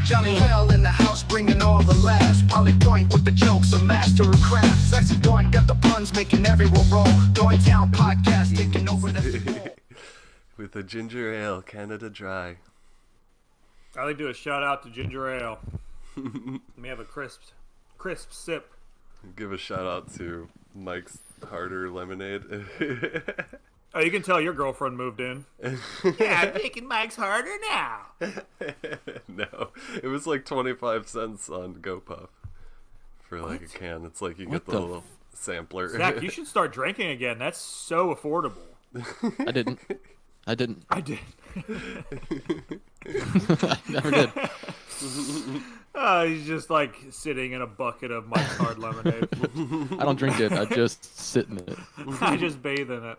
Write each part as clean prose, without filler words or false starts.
Johnny Hell in the house bringing all the laughs. Polly Doink with the jokes, a master of craft. Sexy Doink got the puns making everyone roll. Doinktown podcast taking over the with a ginger ale, Canada Dry. I'd like to do a shout out to ginger ale. Let me have a crisp sip. Give a shout out to Mike's Harder Lemonade. Oh, you can tell your girlfriend moved in. Yeah, I'm making Mike's harder now. No, it was like 25 cents on GoPuff for like a can. It's like you get the little sampler. Zach, you should start drinking again. That's so affordable. I didn't. I did. I never did. He's just like sitting in a bucket of Mike's Hard Lemonade. I don't drink it. I just sit in it. I just bathe in it.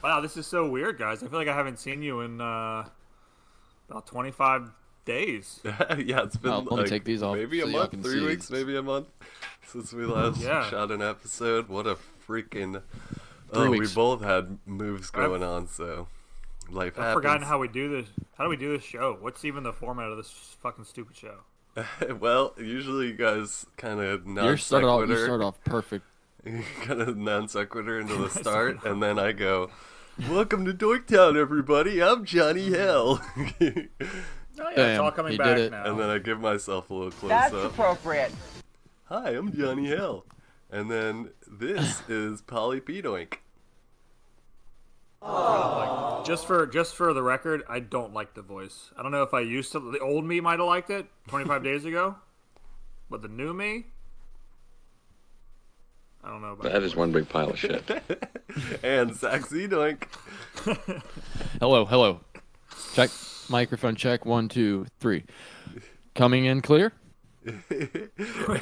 Wow, this is so weird, guys. I feel like I haven't seen you in about 25 days. Yeah, it's been let me take these off maybe so a y'all month, can 3 see weeks, these. maybe a month since we last shot an episode. What a freaking... 3 we weeks. both had moves going on, so life happens. I've forgotten how we do this. How do we do this show? What's even the format of this fucking stupid show? Well, usually you guys kind of You start off perfect. kind of non sequitur into the start, and then I go, "Welcome to Doinktown, everybody. I'm Johnny Hell." Oh yeah, it's all coming back now. And then I give myself a little close That's up. appropriate. Hi, I'm Johnny Hell. And then this is Polly P. Doink. Like, just for the record, I don't like the voice. I don't know if I used to. The old me might have liked it 25 days ago, but the new me, I don't know about That is one big pile of shit. And Saxy Doink. Hello. Check. Microphone check. 1, 2, 3. Coming in clear?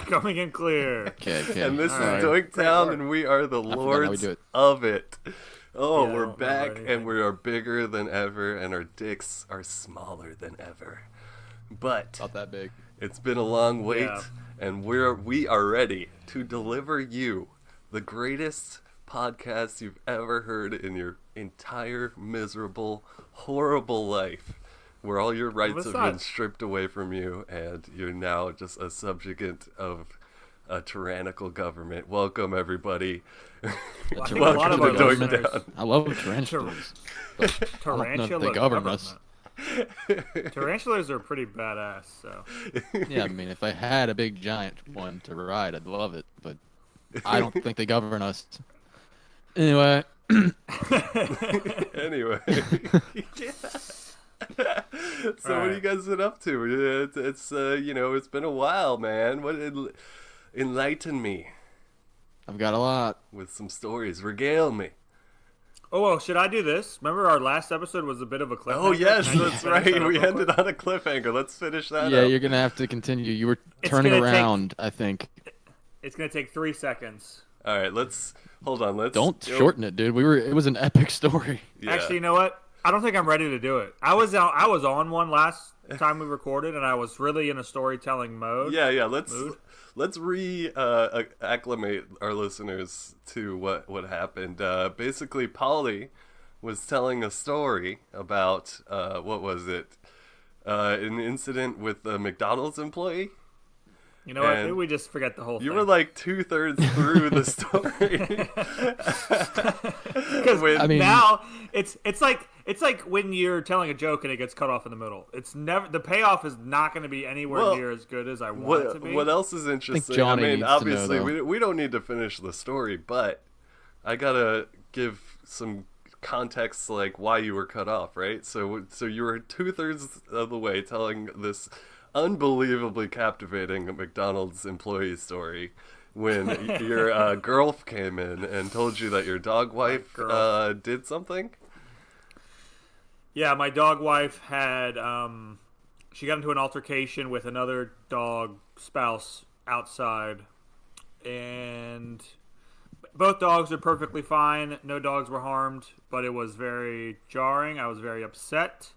Coming in clear. Okay. And this is All right. Doinktown, and we are the forgot how we lords do it. of it. Oh, Yeah, I we're don't back, remember and anything. we are bigger than ever, and our dicks are smaller than ever. But Not that big. it's been a long wait, Yeah. and we are ready to deliver you the greatest podcast you've ever heard in your entire miserable, horrible life, where all your rights have been stripped away from you, and you're now just a subjugant of a tyrannical government. Welcome, everybody. Well, I think a lot of Welcome our to listeners, Doinktown. I love tarantulas. but I don't know if tarantula they govern us. government. Tarantulas are pretty badass. So Yeah, I mean, if I had a big giant one to ride, I'd love it. But I don't think they govern us. Anyway. Anyway. So what have you guys been up to? It's it's been a while, man. Enlighten me I've got a lot. with some stories. Regale me. Oh, well, should I do this? Remember our last episode was a bit of a cliffhanger? Oh, yes, Can I that's finish right. that up We real ended quick? on a cliffhanger. Let's finish that Yeah, up. you're going to have to continue. You were It's turning gonna take- around, I think. It's going to take 3 seconds. All right, hold on. Let's Don't shorten it, dude. It was an epic story. Yeah. Actually, you know what? I don't think I'm ready to do it. I was on one last time we recorded, and I was really in a storytelling mode. Yeah. Let's acclimate our listeners to what happened. Basically, Polly was telling a story about what was it? An incident with a McDonald's employee. You know what? And Maybe we just forget the whole thing. You were like 2/3 through the story. Because I mean- now it's like when you're telling a joke and it gets cut off in the middle. It's never the payoff is not going to be anywhere near as good as I want it to be. What else is interesting? Johnny I mean, needs to know, obviously, though. we don't need to finish the story, but I gotta give some context, like why you were cut off, right? So you were 2/3 of the way telling this unbelievably captivating McDonald's employee story when your girl came in and told you that your dog wife did something. Yeah, my dog wife had she got into an altercation with another dog spouse outside, and both dogs are perfectly fine. No dogs were harmed, but it was very jarring. I was very upset,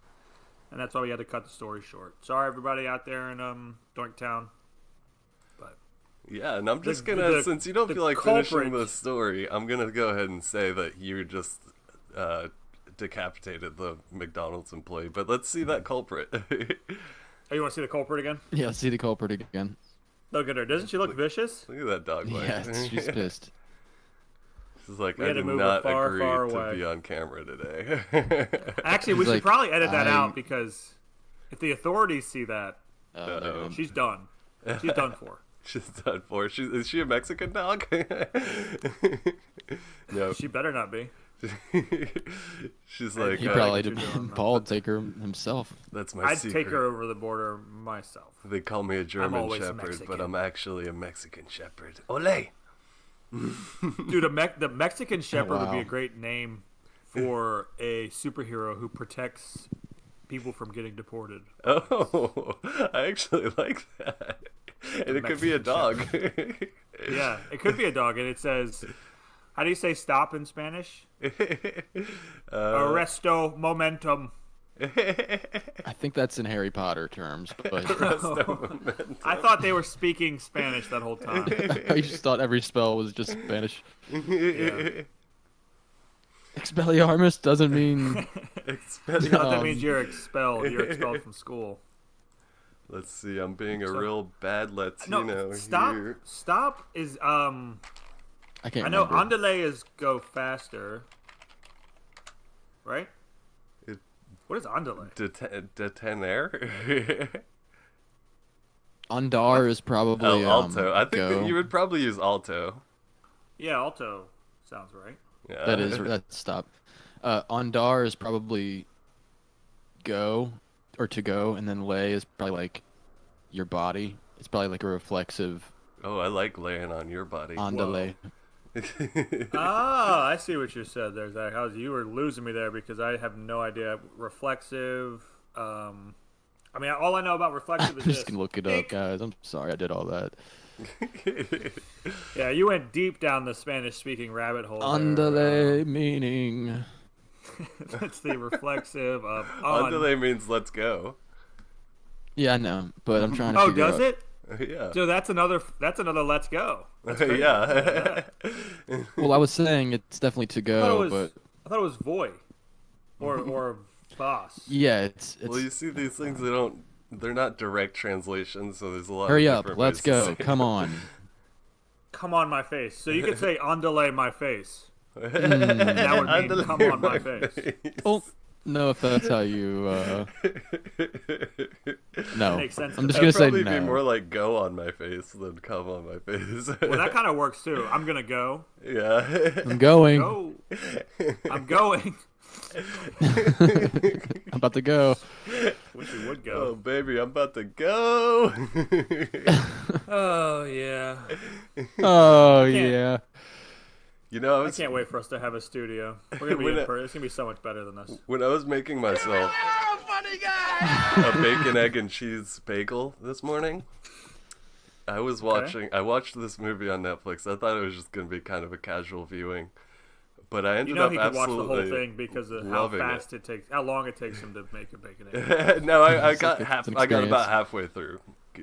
and that's why we had to cut the story short. Sorry, everybody out there in Doinktown. But Yeah, and I'm just The- gonna, the- since you don't the feel like culprit- finishing the story, I'm gonna go ahead and say that you just decapitated the McDonald's employee. But let's see that culprit. Oh, you want to see the culprit again? Yeah, let's see the culprit again. Look at her. Doesn't she look vicious? Look at that dog leg. Yeah, she's pissed. She's like, We I had to did move not her far, agree far to away. be on camera today. Actually, we He's should like, probably edit that I- out because if the authorities see that, No. she's done. She's done for. She's done for. Is she a Mexican dog? No. She better not be. She's like, He Yeah, probably I get did. you doing that. Paul would take her himself. that's my I'd secret. take her over the border myself. They call me a German always Shepherd, but Mexican. I'm actually a Mexican Shepherd. Ole! Dude, the Mexican Shepherd would be Wow. a great name for a superhero who protects people from getting deported. Oh, I actually like that. And it could be a dog. Yeah, it could be a dog, and it says, how do you say stop in Spanish? Arresto momentum. I think that's in Harry Potter terms, but I thought they were speaking Spanish that whole time. I just thought every spell was just Spanish. Yeah. Expelliarmus doesn't mean. That means you're expelled. You're expelled from school. Let's see, I'm being a real bad Latino No, stop. here. Stop is I can't I know remember. andale is go faster. Right? It- What is andale? Detener? Andar is probably Alto. I think go. that you would probably use Alto. Yeah, alto sounds right. Yeah. That's stop. Andar is probably go or to go, and then lay is probably like your body. It's probably like a reflexive Oh, I like laying on your body. andale. Ah, I see what you said there, Zach. You were losing me there because I have no idea. Reflexive. I mean, all I know about reflexive I'm is just this. gonna look it up, guys. I'm sorry I did all that. Yeah, you went deep down the Spanish-speaking rabbit hole. there. Andale meaning. That's the reflexive of Andale means let's go. Yeah, I know, but I'm trying to. Oh, figure does out. it? Yeah. So that's another let's go. Yeah. Well, I was saying it's definitely to go, but I thought it was voy, or boss. yeah, it's. Well, you see, these things they're not direct translations, so there's a lot. Hurry of up, different let's ways to go. say it. Come on. Come on my face. So you could say andale my face. Mm. That would mean Andale come on my face. Don't know if that's how you. No, Makes sense I'm to just me. gonna say probably no. be more like go on my face than come on my face. Well, that kind of works too. I'm gonna go. Yeah. I'm going. Go. I'm going. I'm about to go. Wish you would Oh go. baby, I'm about to go. Oh yeah. Oh can't- yeah. You know, I I was can't wait for us to have a studio. We're gonna be When in it- person. It's gonna be so much better than this. when I was making myself a bacon, egg, and cheese bagel this morning. I watched this movie on Netflix. I thought it was just gonna be kind of a casual viewing, but I ended You know up he could watch the absolutely whole thing because of how loving fast it takes, how long it takes him to make a bacon egg. No, I It's got like half. it's an I got about experience. halfway through,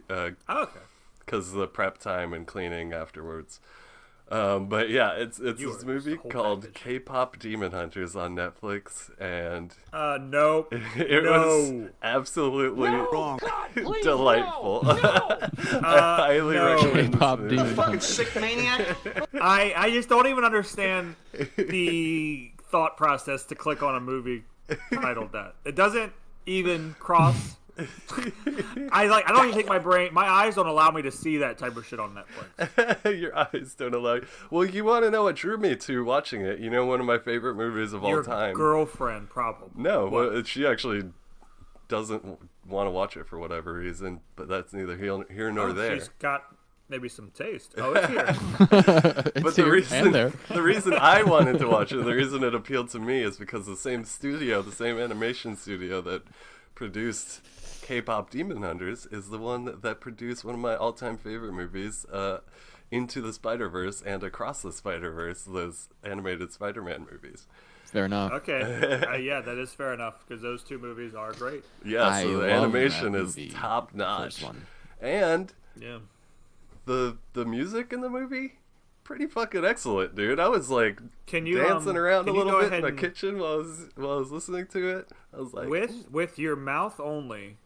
Oh, okay. because of the prep time and cleaning afterwards. But yeah, it's You this are movie the whole called package. K-pop Demon Hunters on Netflix, and Nope. it was No. absolutely delightful. I highly no. recommend K-pop this movie. demon. Sick maniac. I just don't even understand the thought process to click on a movie titled that. It doesn't even cross. I don't even think my eyes don't allow me to see that type of shit on Netflix. Your eyes don't allow you. Well, you want to know what drew me to watching it? You know, one of my favorite movies of all Your time. girlfriend, probably. No, What? well, she actually doesn't want to watch it for whatever reason, but that's neither here nor Oh, there. She's got maybe some taste. Oh, it's here. It's But the here reason, and there. the reason I wanted to watch it, the reason it appealed to me is because the same studio, the same animation studio that produced K-pop Demon Hunters is the one that produced one of my all-time favorite movies, Into the Spider-Verse and Across the Spider-Verse, those animated Spider-Man movies. Fair enough. Okay. Yeah, that is fair enough because those two movies are great. Yeah, I so the love animation that is movie, top-notch. first one. And Yeah. the music in the movie, pretty fucking excellent, dude. I was like Can you dancing around a can you little go bit in ahead my and- kitchen while I was listening to it. I was like, with your mouth only,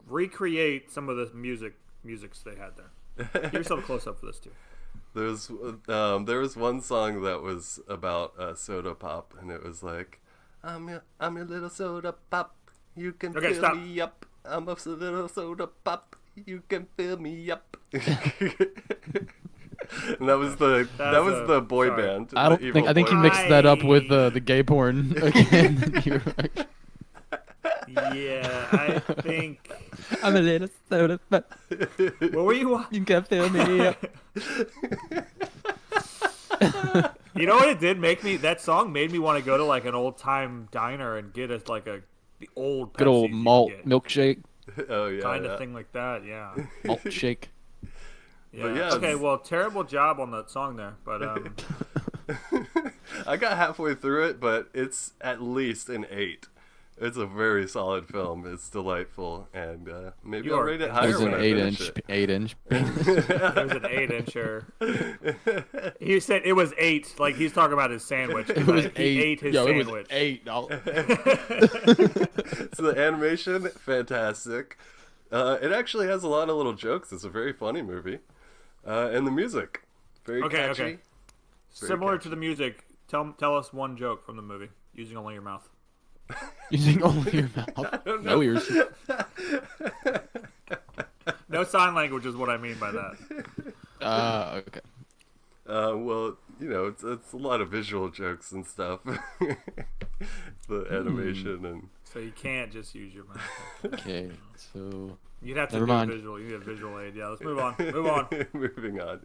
recreate some of the musics they had there. Give yourself a close up for this too. There was one song that was about soda pop, and it was like, I'm your little soda pop. You can Okay, fill stop. me up. I'm a little soda pop. You can fill me up. And that was the boy sorry. band. I don't the evil think. I think boy you band. mixed that up with the gay porn again. You're right. Yeah, I think. I'm a little soda, but What were you? you can fill me up. You know what it did make me? That song made me want to go to like an old time diner and get us like the old Good old Pepsis you malt get. milkshake, Oh yeah, kind yeah. of thing like that. Yeah. malt shake. Yeah. yeah, Okay. it's- Well, terrible job on that song there, but I got halfway through it, but it's at least an 8. It's a very solid film. It's delightful, and maybe You I'll are- rate it It higher was when an I finish it. 8-inch. it was an 8-incher. He said it was 8. Like he's talking about his sandwich. It was He 8. ate his Yo, sandwich. it was 8. So the animation, fantastic. It actually has a lot of little jokes. It's a very funny movie, and the music, very Okay, catchy. okay. Very Similar catchy. to the music, tell us one joke from the movie using only your mouth. Using only your mouth. No ears. No sign language is what I mean by that. Okay. Well, it's a lot of visual jokes and stuff. The animation and So you can't just use your mouth. Okay. So You'd have to Never do mind. a visual. You need a visual aid. Yeah, let's move on. Move on. moving on.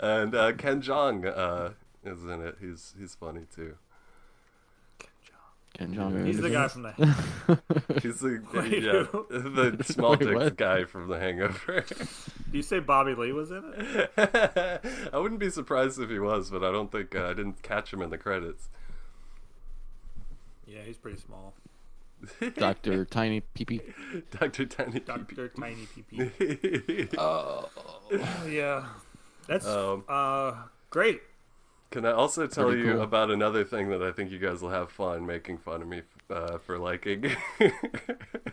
And Ken Jeong is in it. He's funny too. Ken Jeong. He's the guy from the. He's the Wait, yeah, who? the small Wait, dick what? guy from The Hangover. Do you say Bobby Lee was in it? I wouldn't be surprised if he was, but I don't think I didn't catch him in the credits. Yeah, he's pretty small. Dr. Tiny Pee. Dr. Tiny Doctor Tiny PP. Pee. Oh yeah, that's Um, great. Can I also tell Pretty you cool. about another thing that I think you guys will have fun making fun of me for liking?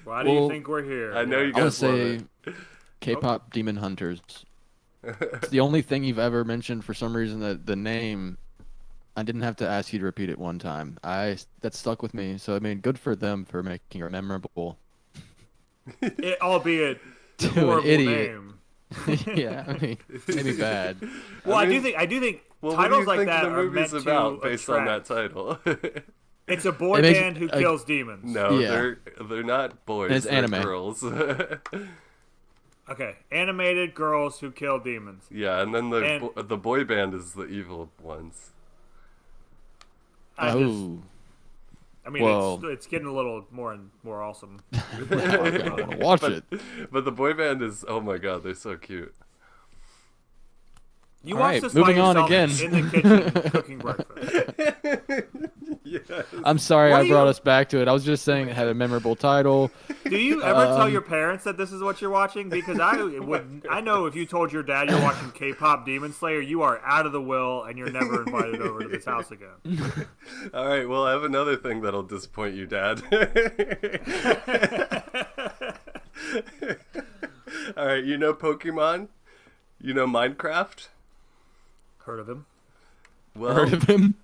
Why do you Well, think we're here? I know you I would guys love say it. K-pop Demon Hunters. It's the only thing you've ever mentioned for some reason that the name. I didn't have to ask you to repeat it one time. That stuck with me. So I mean, good for them for making it memorable. Albeit To an horrible idiot. name. Yeah, I mean, maybe bad. Well, I mean, do think Well, what do titles you like think that the are movie's meant about to based on that attract. title? It's a boy It makes- band who kills demons. No, Yeah. they're not boys. It's they're anime. girls. Okay, animated girls who kill demons. Yeah, and then And- the boy band is the evil ones. I Oh, mean, well. it's getting a little more and more awesome. I want to watch it. But the boy band is, oh my god, they're so cute. You All watch right, this moving by on yourself again. in the kitchen cooking breakfast. Yes. I'm sorry What I do brought you- us back to it. I was just saying it had a memorable title. Do you ever tell your parents that this is what you're watching? Because I know if you told your dad you're watching K-pop Demon Slayer, you are out of the will and you're never invited over to this house again. All right, well, I have another thing that'll disappoint you, Dad. All right, you know Pokemon? You know Minecraft? Heard of him? Well, Heard of him?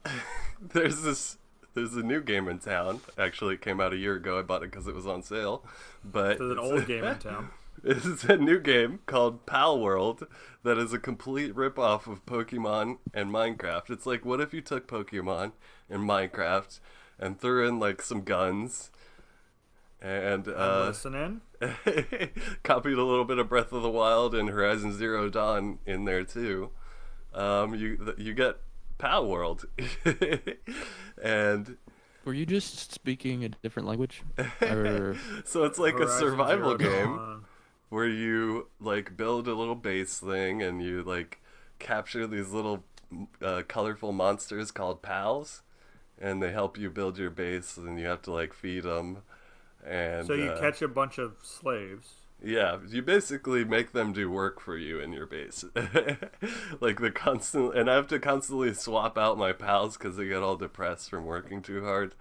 there's a new game in town. Actually, it came out a year ago. I bought it because it was on sale. But There's an old game in town. It's a new game called Pal World that is a complete ripoff of Pokemon and Minecraft. It's like, what if you took Pokemon and Minecraft and threw in like some guns and Listening. copied a little bit of Breath of the Wild and Horizon Zero Dawn in there too. You get Pal World, and Were you just speaking a different language? Or so it's like a Horizon survival Zero game Dawn. where you like build a little base thing and you like capture these little colorful monsters called pals, and they help you build your base, and you have to like feed them. And So you catch a bunch of slaves. yeah, you basically make them do work for you in your base. Like and I have to constantly swap out my pals because they get all depressed from working too hard.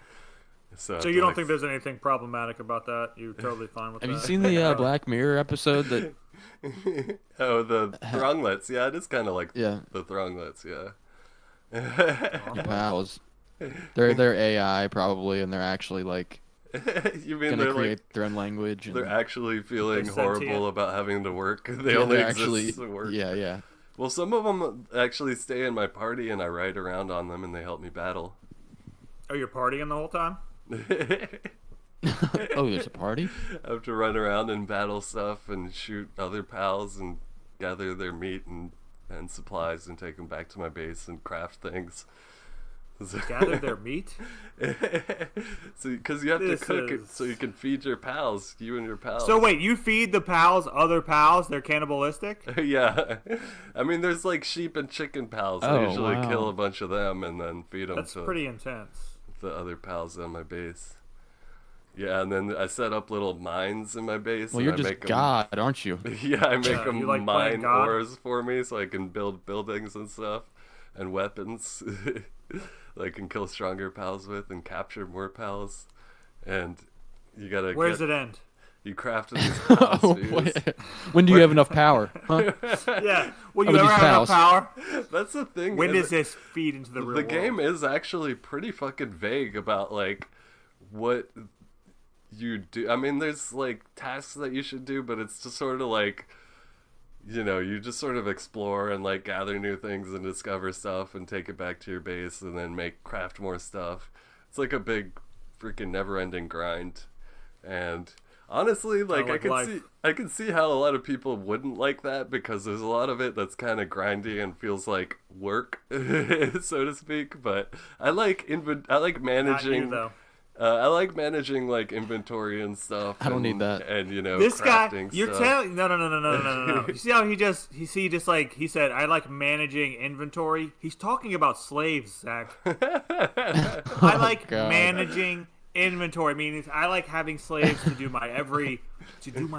So, So you don't think there's anything problematic about that? You're totally fine with Have that? you seen the Black Mirror episode that? Oh, the Thronglets. Yeah, it is kind of like Yeah, the Thronglets. Yeah. your pals. They're AI probably, and they're actually like You mean gonna they're create like their own language. And they're actually feeling They're horrible sentient. about having to work? They yeah, only they're exist actually to work. yeah. Well, some of them actually stay in my party, and I ride around on them, and they help me battle. Oh, you're partying the whole time? Oh, there's a party. I have to run around and battle stuff and shoot other pals and gather their meat and supplies and take them back to my base and craft things. Gather their meat? So, because you have This to cook it is- so you can feed your pals, you and your pals. So wait, you feed the pals other pals? They're cannibalistic? Yeah, I mean, there's like sheep and chicken pals. I Oh, usually wow. kill a bunch of them and then feed them That's to pretty intense. the other pals on my base. Yeah, and then I set up little mines in my base. Well, and you're I just make 'em- God, aren't you? Yeah, I make Yeah, them you like mine playing God? ores for me so I can build buildings and stuff and weapons that I can kill stronger pals with and capture more pals. And you gotta Where's it end? You craft these pals, Oh, dude. wait. When do you have enough power? Huh? Yeah. Will How you about ever these have enough pals? power? That's the thing. When is does this feed into the real the world? game is actually pretty fucking vague about like what you do. I mean, there's like tasks that you should do, but it's just sort of like, you know, you just sort of explore and like gather new things and discover stuff and take it back to your base and then craft more stuff. It's like a big freaking never-ending grind. And honestly, like, like life. I can see how a lot of people wouldn't like that because there's a lot of it that's kind of grindy and feels like work, so to speak. But I like Not managing. you, though. I like managing like inventory and stuff. I don't need and- that. And you know, This guy, crafting you're stuff. telling no. You see how he said I like managing inventory. He's talking about slaves, Zach. I like God. managing inventory, meaning I like having slaves to do my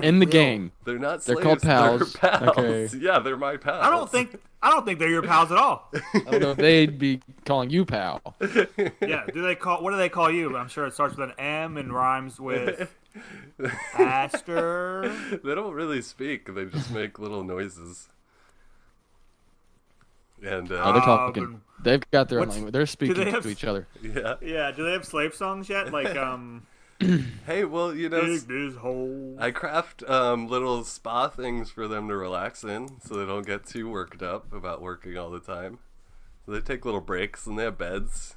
In the will. gang. They're not They're slaves. called pals. They're pals. Okay. Yeah, they're my pals. I don't think they're your pals at all. I don't know if they'd be calling you pal. Yeah, what do they call you? I'm sure it starts with an M and rhymes with Aster. They don't really speak. They just make little noises. And Oh, they're talking. but- They've got their own What's- language. They're speaking they have- to each other. yeah. Yeah, do they have slave songs yet? Like Hey, well, you know, dig this hole. I craft little spa things for them to relax in, so they don't get too worked up about working all the time. So they take little breaks and they have beds.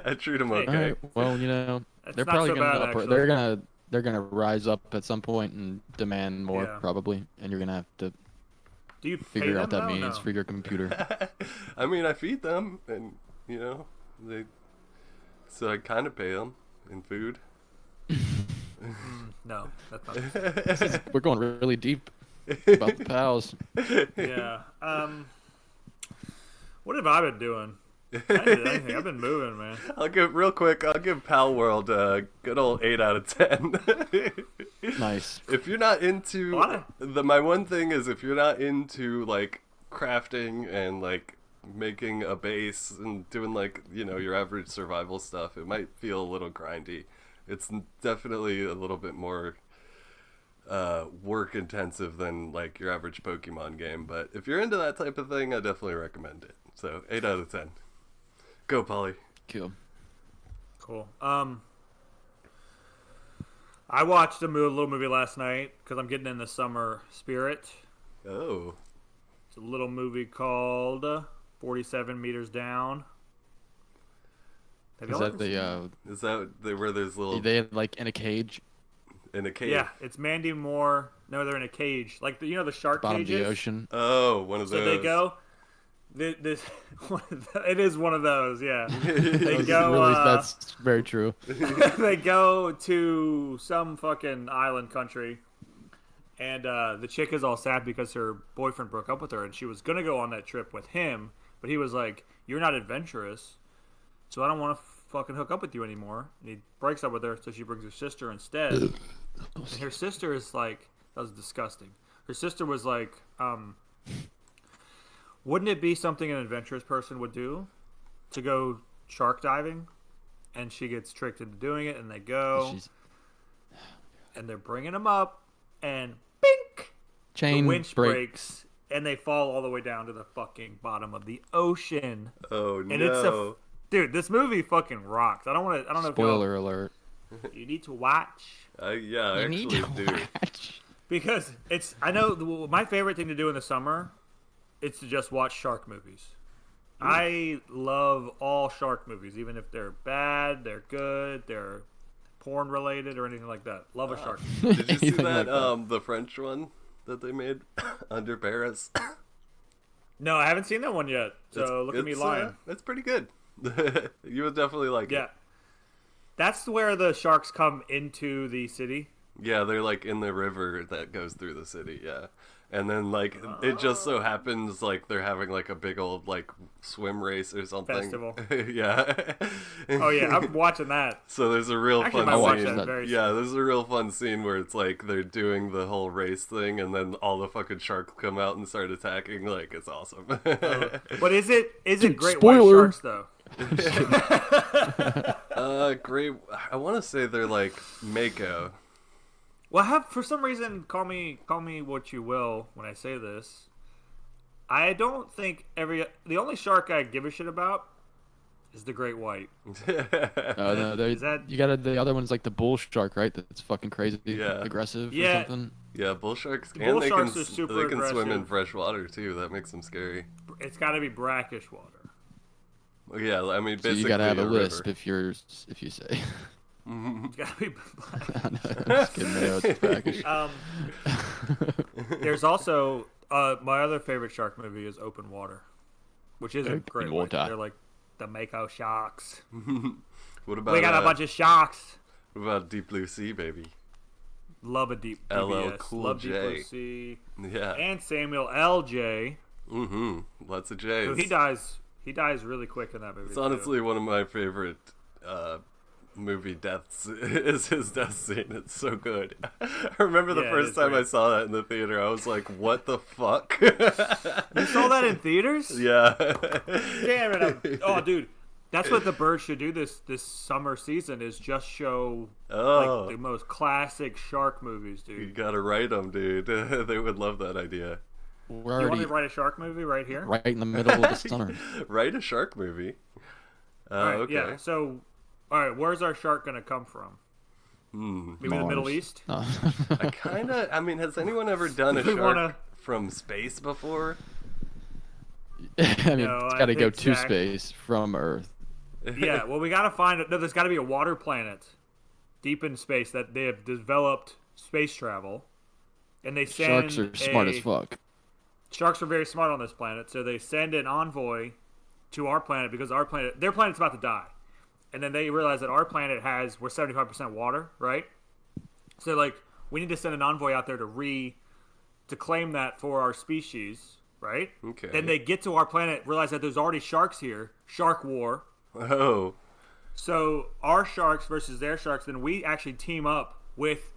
I treat them Hey. All okay. right. Well, you know, That's they're not probably so gonna bad, actually. they're gonna rise up at some point and demand more Yeah. probably, and you're gonna have to Do you pay figure them, out that though? means No. for your computer. I mean, I feed them, and you know, so I kind of pay them in food. No, that's not. We're going really deep about the pals. Yeah. What have I been doing? I didn't do anything. I've been moving, man. I'll give Pal World a good old 8 out of 10. Nice. If you're not into Why? my one thing is if you're not into like crafting and like making a base and doing like, you know, your average survival stuff, it might feel a little grindy. It's definitely a little bit more work intensive than like your average Pokemon game, but if you're into that type of thing, I definitely recommend it. So 8 out of 10. Go, Polly. Cool. Cool. I watched a little movie last night because I'm getting in the summer spirit. Oh. It's a little movie called 47 Meters Down. Have Is y'all that ever seen the Is that where there's little they had like in a cage, in a cave? Yeah, it's Mandy Moore. No, they're in a cage, like you know the shark bottom of cages. the ocean? Oh, one of So those. they go. This it is one of those. Yeah, they Really, go. that's very true. They go to some fucking island country, and the chick is all sad because her boyfriend broke up with her, and she was gonna go on that trip with him, but he was like, "You're not adventurous, so I don't want to fucking hook up with you anymore." And he breaks up with her, so she brings her sister instead. And her sister is like, that was disgusting. Her sister was like, wouldn't it be something an adventurous person would do to go shark diving and she gets tricked into doing it, and they go, She's and they're bringing them up, and bink, chain the winch break. breaks, and they fall all the way down to the fucking bottom of the ocean. Oh And no! dude, this movie fucking rocks. I don't know. If Spoiler alert. you need to watch. Yeah, I You need actually to do. watch. Because I know my favorite thing to do in the summer is to just watch shark movies. I love all shark movies, even if they're bad, they're good, they're porn related or anything like that. Love a shark movie. Did you see Anything that, like that. the French one that they made, Under Paris? No, I haven't seen that one yet. So look at me lying. It's pretty good. You would definitely like Yeah. it. That's where the sharks come into the city. Yeah, they're like in the river that goes through the city. Yeah, and then like it just so happens like they're having like a big old like swim race or something. Festival. Yeah. Oh yeah, I'm watching that. So there's a real Actually, I fun might watch scene. that very Yeah, soon. there's a real fun scene where it's like they're doing the whole race thing, and then all the fucking sharks come out and start attacking. Like it's awesome. But is it great spoiler. white sharks though? Great. I want to say they're like Mako. Well, for some reason, call me what you will when I say this. I don't think the only shark I give a shit about is the great white. No, Is that- you got the other one's like the bull shark, right? That's fucking crazy, Yeah. aggressive Yeah. or something. Yeah, bull sharks, bull and they sharks can are super they can swim in aggressive. fresh water too. That makes them scary. It's got to be brackish water. Well, yeah, I mean, So basically you gotta have a river. lisp if you say. It's got to be black. I'm just kidding. No, it's brackish. There's also my other favorite shark movie is Open Water, which isn't Open great. Water. They're like the Mako sharks. What about We got a bunch of sharks. what about Deep Blue Sea, baby? Love a deep LL BBS. Cool Love Deep Blue J. Sea. Yeah. And Samuel L.J. Lots of J's. who he dies really quick in that movie. It's too. honestly one of my favorite movie deaths. Is his death scene? It's so good. I remember the Yeah, it first is time I great. saw that in the theater. I was like, "What the fuck?" You saw that in theaters? Yeah. Damn it! Oh, dude, that's what the birds should do this summer season is just show Oh. like the most classic shark movies, You dude. gotta write them, dude. They would love that idea. We're You want me already to write a shark movie right here? right in the middle of the summer. Write a shark movie. All right, Okay. yeah. So, all right, where's our shark gonna come from? Maybe the Middle Mars. East. No. I mean, has anyone ever done a We shark wanna- from space before? I mean, No, it's I got to go think to Zach- space from Earth. Yeah. Well, we gotta find. No, there's got to be a water planet deep in space that they have developed space travel, and they send Sharks are smart as a- fuck. Sharks are very smart on this planet, so they send an envoy to our planet because their planet's about to die, and then they realize that our planet we're 75% water, right? So like we need to send an envoy out there to claim that for our species, right? Okay. Then they get to our planet, realize that there's already sharks here, shark war. Oh. So our sharks versus their sharks, then we actually team up with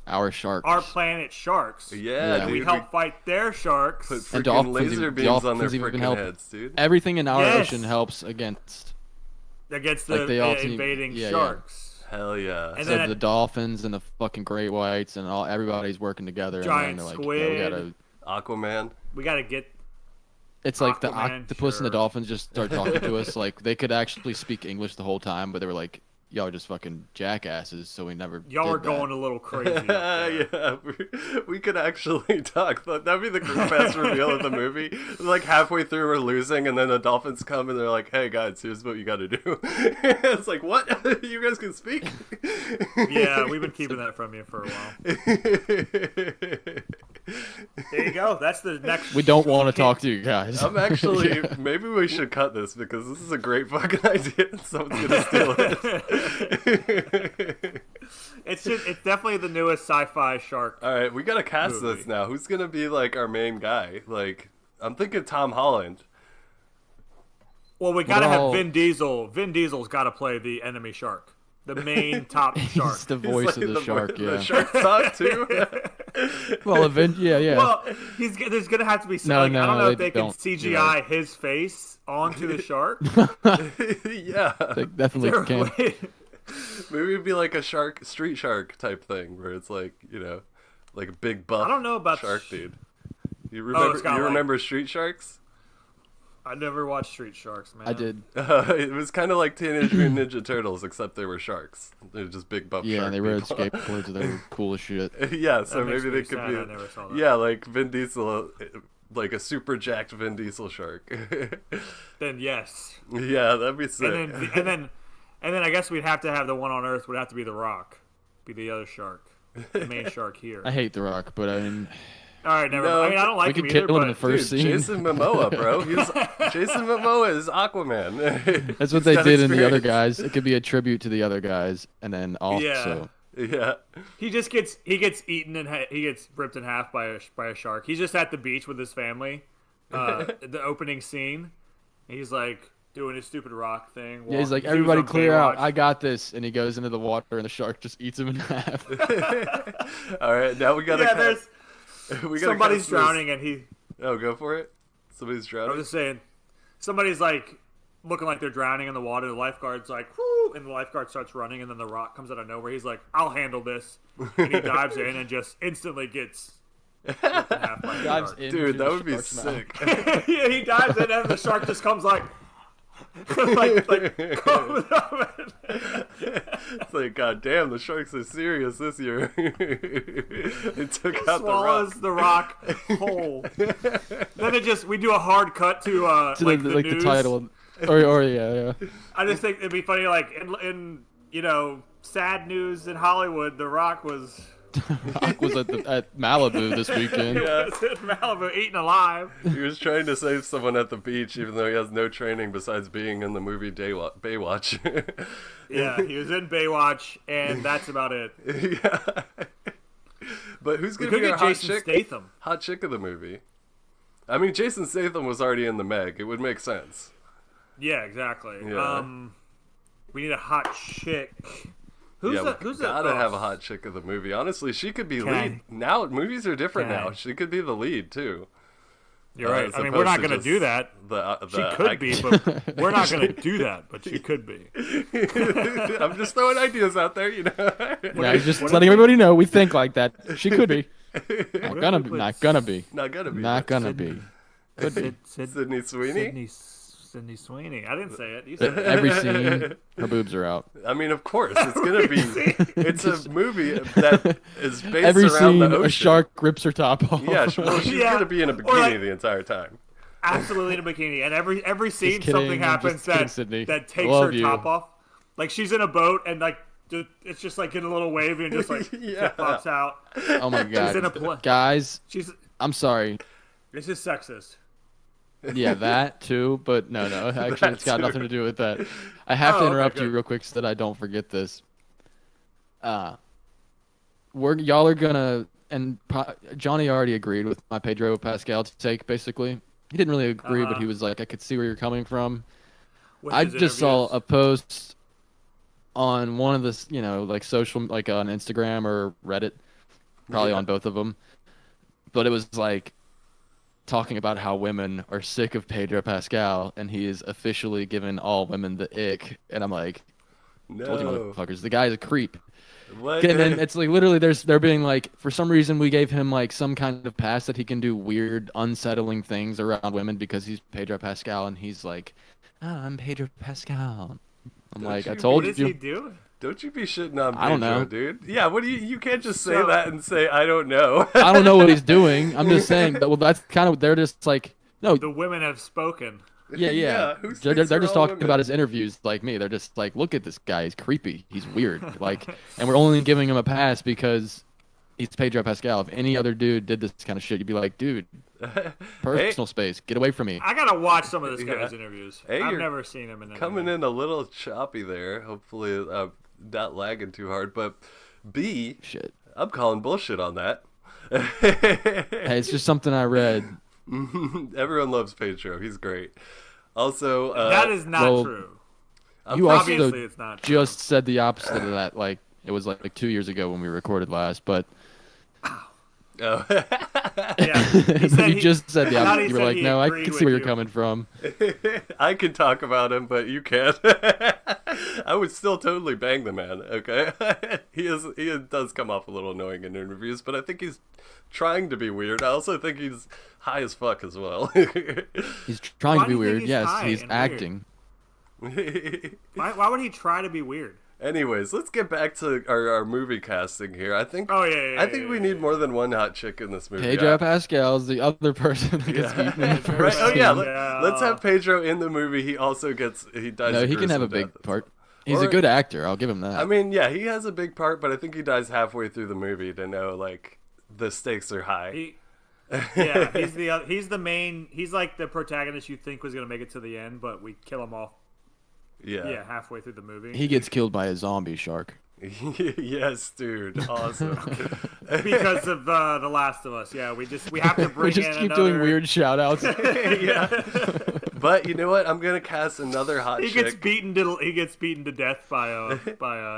Our sharks. our planet sharks. Yeah, Yeah. dude. We help fight their sharks. Put And freaking dolphins laser even- beams on their dolphins even freaking help. heads, dude. Everything in our Yes. ocean helps against Against Like the they all team- invading yeah, yeah. sharks. Hell yeah. And so then the dolphins and the fucking great whites and everybody's working together. Giant and then they're squid. like, yeah, we gotta. Aquaman. We got to get. It's like the Aquaman, octopus and the sure. dolphins just start talking to us. Like they could actually speak English the whole time, but they were like, "Y'all are just fucking jackasses." So we never. Y'all did are that. going a little crazy. up there. Yeah, we could actually talk. That'd be the best reveal of the movie. Like halfway through, we're losing, and then the dolphins come and they're like, "Hey guys, here's what you got to do." It's like, what? You guys can speak? Yeah, we've been keeping that from you for a while. There you go. That's the next. We don't want to talk to you guys. I'm actually. Maybe we should cut this because this is a great fucking idea. And someone's gonna steal it. It's definitely the newest sci-fi shark. All right, we gotta cast Movie. this now. Who's gonna be like our main guy? Like, I'm thinking Tom Holland. Well, we got to all- have Vin Diesel. Vin Diesel's got to play the enemy shark, the main top shark. It's the He's voice like of the shark. The Yeah. shark talk too. Well, eventually, yeah. Well, there's gonna have to be some. No, I don't know if they they can don't do CGI his face onto the shark. Yeah. They definitely There- can. wait. Maybe it'd be like a street shark type thing, where it's like, like a big buff I don't know about shark dude. You it's got, like- remember Street Sharks? I never watched Street Sharks, man. I did. It was kind of like Teenage Mutant Ninja Turtles, except they were sharks. They were just big buff Yeah, shark and they rode people. skateboards. They were cool as shit. Yeah, so That makes maybe me they could sad be. I never saw that. Yeah, like Vin Diesel, like a super jacked Vin Diesel shark. Then yes, Yeah, that'd be sick. and then I guess we'd have to have the one on Earth would have to be the Rock, be the other shark, the main shark here. I hate The Rock, but I mean, All right, never. No, I mean, I don't like we him could either. kill him in the But first Dude, scene. Jason Momoa, bro. Jason Momoa is Aquaman. That's what He's they got did in the other experience. guys. It could be a tribute to the other guys, and then also, Yeah. he gets eaten and he gets ripped in half by a shark. He's just at the beach with his family. The opening scene, he's like doing his stupid rock thing. yeah, he's like, was everybody on clear out. Baywatch. I got this, and he goes into the water, and the shark just eats him in half. All right, now we gotta. Yeah, cut- there's somebody's drowning and he. Oh, go for it. Somebody's I drowning. was just saying, somebody's like looking like they're drowning in the water. The lifeguard's like, whoo, and the lifeguard starts running, and then the Rock comes out of nowhere. He's like, I'll handle this, and he dives in and just instantly gets ripped in half by a Dives shark. into Dude, that the would be shark's mouth. sick. Yeah, he dives in and the shark just comes like comes up and- It's like, god damn, the sharks are serious this year. It took out swallows the the Rock whole. Then we do a hard cut to To like the, the like news. the title, or yeah. I just think it'd be funny, like in sad news in Hollywood, The Rock was Rock was at Malibu this weekend. was in Malibu eaten alive. He was trying to save someone at the beach, even though he has no training besides being in the movie Baywatch. Yeah, he was in Baywatch, and that's about it. Yeah. But who's We gonna could be our get hot Jason chick? Statham. Hot chick of the movie. I mean, Jason Statham was already in the Meg. It would make sense. Yeah, exactly. Yeah. We need a hot chick. Who's gotta have a hot chick of the movie. Honestly, she could be Can lead. I- Now movies are different Can I- now. She could be the lead too. You're right. as I mean, we're opposed not to going to just do that. She could be, but we're not going to do that. But she could be. I'm just throwing ideas out there, Yeah, just letting everybody know we think like that. She could be. Not gonna be. put Not gonna be. Not gonna be. Not gonna be. Could be. Sydney Sweeney. Sydney Sweeney. I didn't say it. You said it. Every scene, her boobs are out. I mean, of course, it's gonna be. It's a movie that is based Every around scene, the ocean. a shark rips her top off. Yeah, well, she's Yeah. gonna be in a Or bikini like- the entire time. Absolutely in a bikini, and every scene kidding, something I'm happens just kidding, that Sydney. that takes Love her you. top off. Like she's in a boat and like it's just like getting a little wavy and just like Yeah. pops out. Oh my She's in a god, guys, She's I'm sorry. this is sexist. Yeah, that too, but no. Actually, That it's got too. nothing to do with that. I have Oh, to okay, interrupt you good. real quick so that I don't forget this. Y'all are gonna, and Johnny already agreed with my Pedro Pascal take. Basically, he didn't really agree, but he was like, I could see where you're coming from. With I his just saw a interviews. post on one of the, like social, like on Instagram or Reddit, probably Yeah. on both of them. But it was like talking about how women are sick of Pedro Pascal, and he is officially given all women the ick. And I'm like, told you No. motherfuckers, the guy's a creep. What? And then it's like literally they're being like, for some reason we gave him like some kind of pass that he can do weird, unsettling things around women because he's Pedro Pascal, and he's like, I'm Pedro Pascal. I'm Don't like, I you told What is you. he doing? Don't you be shitting on Pedro, I don't know. dude. Yeah, what do you can't just say So- that and say I don't know. I don't know what he's doing. I'm just saying that. Well, that's kind of they're just like, no, The women have spoken. yeah. who They're speaks just for all talking women? about his interviews like me. They're just like, look at this guy. He's creepy. He's weird. Like, and we're only giving him a pass because he's Pedro Pascal. If any other dude did this kind of shit, you'd be like, dude, personal space. Get away from me. I gotta watch some of this Yeah. guy's interviews. Hey, I've you're never seen him in Coming anything. in a little choppy there. Hopefully, not lagging too hard. But B, Shit. I'm calling bullshit on that. Hey, it's just something I read. Everyone loves Pedro. He's great. Also, That is not well, true. You Obviously, also it's not true. just said the opposite of that. Like, it was like 2 years ago when we recorded last, but Oh. Yeah, he said You just said the I thought opposite. he You were said like, he no, I agreed can with see where you're you. coming from. I can talk about him, but you can't. I would still totally bang the man. Okay, he does come off a little annoying in interviews, but I think he's trying to be weird. I also think he's high as fuck as well. He's trying Why to be do you think weird. he's Yes, high he's and weird? acting. Why would he try to be weird? Anyways, let's get back to our movie casting here. I think Oh, yeah, I think we need more than one hot chick in this movie. Pedro Pascal's the other person that gets eaten in the Right? first Oh yeah, scene. let's have Pedro in the movie. He also dies. No, he can have a big death. part. He's Or- a good actor. I'll give him that. I mean, yeah, he has a big part, but I think he dies halfway through the movie to know like the stakes are high. Yeah, he's the main. He's like the protagonist you think was gonna make it to the end, but we kill him off. Yeah, halfway through the movie. He gets killed by a zombie shark. Yes, dude, awesome. Because of The Last of Us. Yeah, we have to bring We just in keep another... doing weird shout outs. Yeah, but you know what? I'm gonna cast another hot He chick. gets beaten to death by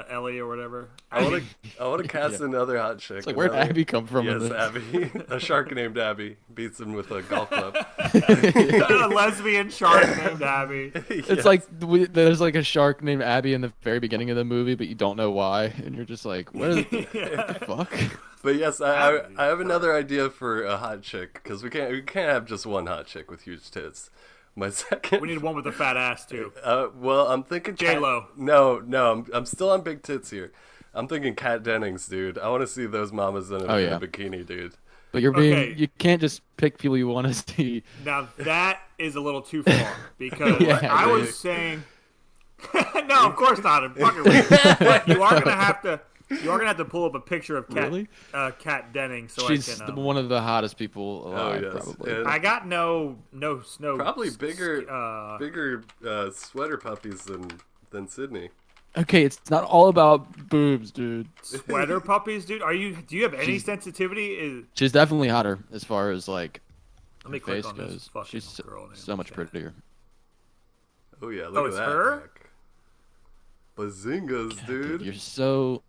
Ellie or whatever. I want to cast another hot chick. It's like, where'd another- Abby come from? in Yes, this? Abby. A shark named Abby beats him with a golf club. A lesbian shark named Abby. It's like there's like a shark named Abby in the very beginning of the movie, but you don't know why, and you're just like, what the fuck? But yes, I have another idea for a hot chick because we can't have just one hot chick with huge tits. My second. We need one with a fat ass too. Well, I'm thinking J-Lo. No, I'm still on big tits here. I'm thinking Kat Dennings, dude. I want to see those mamas in a bikini, dude. But you can't just pick people you want to see. Now that is a little too far because Yeah, I dude. was saying. No, of course not. I'm fucking with you. But you are gonna have to pull up a picture of Kat Dennings so She's I can. one of the hottest people alive, yes. probably. And I got no. probably bigger sweater puppies than Sydney. Okay, it's not all about boobs, dude. Sweater puppies, dude. Do you have any sensitivity? She's definitely hotter as far as like Let me her click face on this goes. fucking She's girl named so much Kat. prettier. Oh yeah, look at it's that. her? Heck. Bazingas, dude. You're so.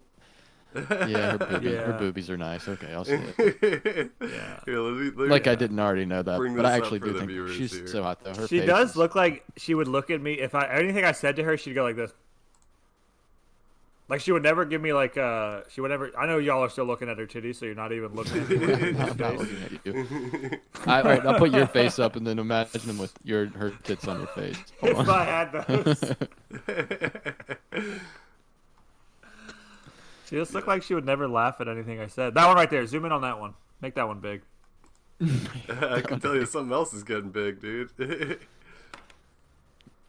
Yeah, her boobies are nice. Okay, I'll see it. Yeah. Here, let me, Like I didn't already know that, Bring but this I up actually for do the think viewers she's here. so hot though. Her She face does is- look like she would look at me if anything I said to her, she'd go like this. Like she would never give me like she would never. I know y'all are still looking at her titties, so you're not even looking at me. I'm not looking at you. All right, I'll put your face up and then imagine them with her tits on your face. Hold If on. I had those, she just looked like she would never laugh at anything I said. That one right there. Zoom in on that one. Make that one big. I can tell you something else is getting big, dude.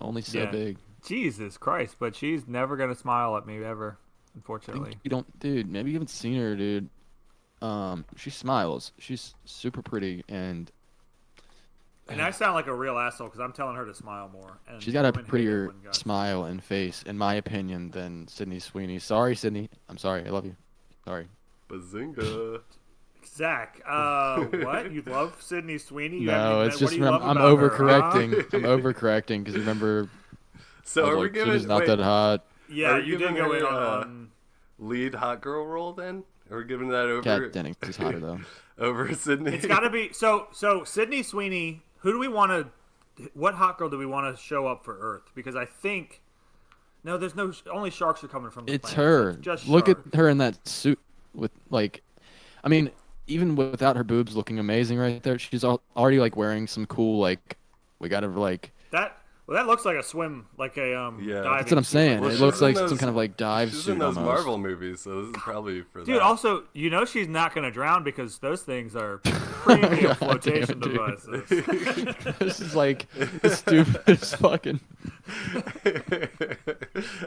Only so Yeah. big. Jesus Christ! But she's never gonna smile at me ever, unfortunately. You don't, dude. Maybe you haven't seen her, dude. She smiles. She's super pretty, and And I sound like a real asshole because I'm telling her to smile more. And she's got a women hate it prettier when guys- smile and face, in my opinion, than Sydney Sweeney. Sorry, Sydney. I'm sorry. I love you. Sorry. Bazinga. Zach, what? You love Sydney Sweeney? You No, haven't it's even- what just do you love I'm about her, overcorrecting. huh? I'm overcorrecting because remember, So I was are we like, giving she's not that hot. Yeah, Are you did giving go her, in on. lead hot girl role then? Are we giving that over Kat Dennings is hotter though. over Sydney? It's got to be so. Sydney Sweeney. Who do we want to? What hot girl do we want to show up for Earth? Because I think no, there's no. Only sharks are coming from. The It's planet, so her. it's just Look sharks. at her in that suit with like, I mean, even without her boobs looking amazing right there, she's already like wearing some cool like, we gotta like. that. Well, that looks like a swim, like a Yeah. diving That's what I'm suit. saying. Well, It she's looks in like those- some kind of like dive She's suit in those almost. Marvel movies, so this is probably for Dude, that. also, you know she's not going to drown because those things are premium God flotation damn it, dude. devices. This is like the stupidest fucking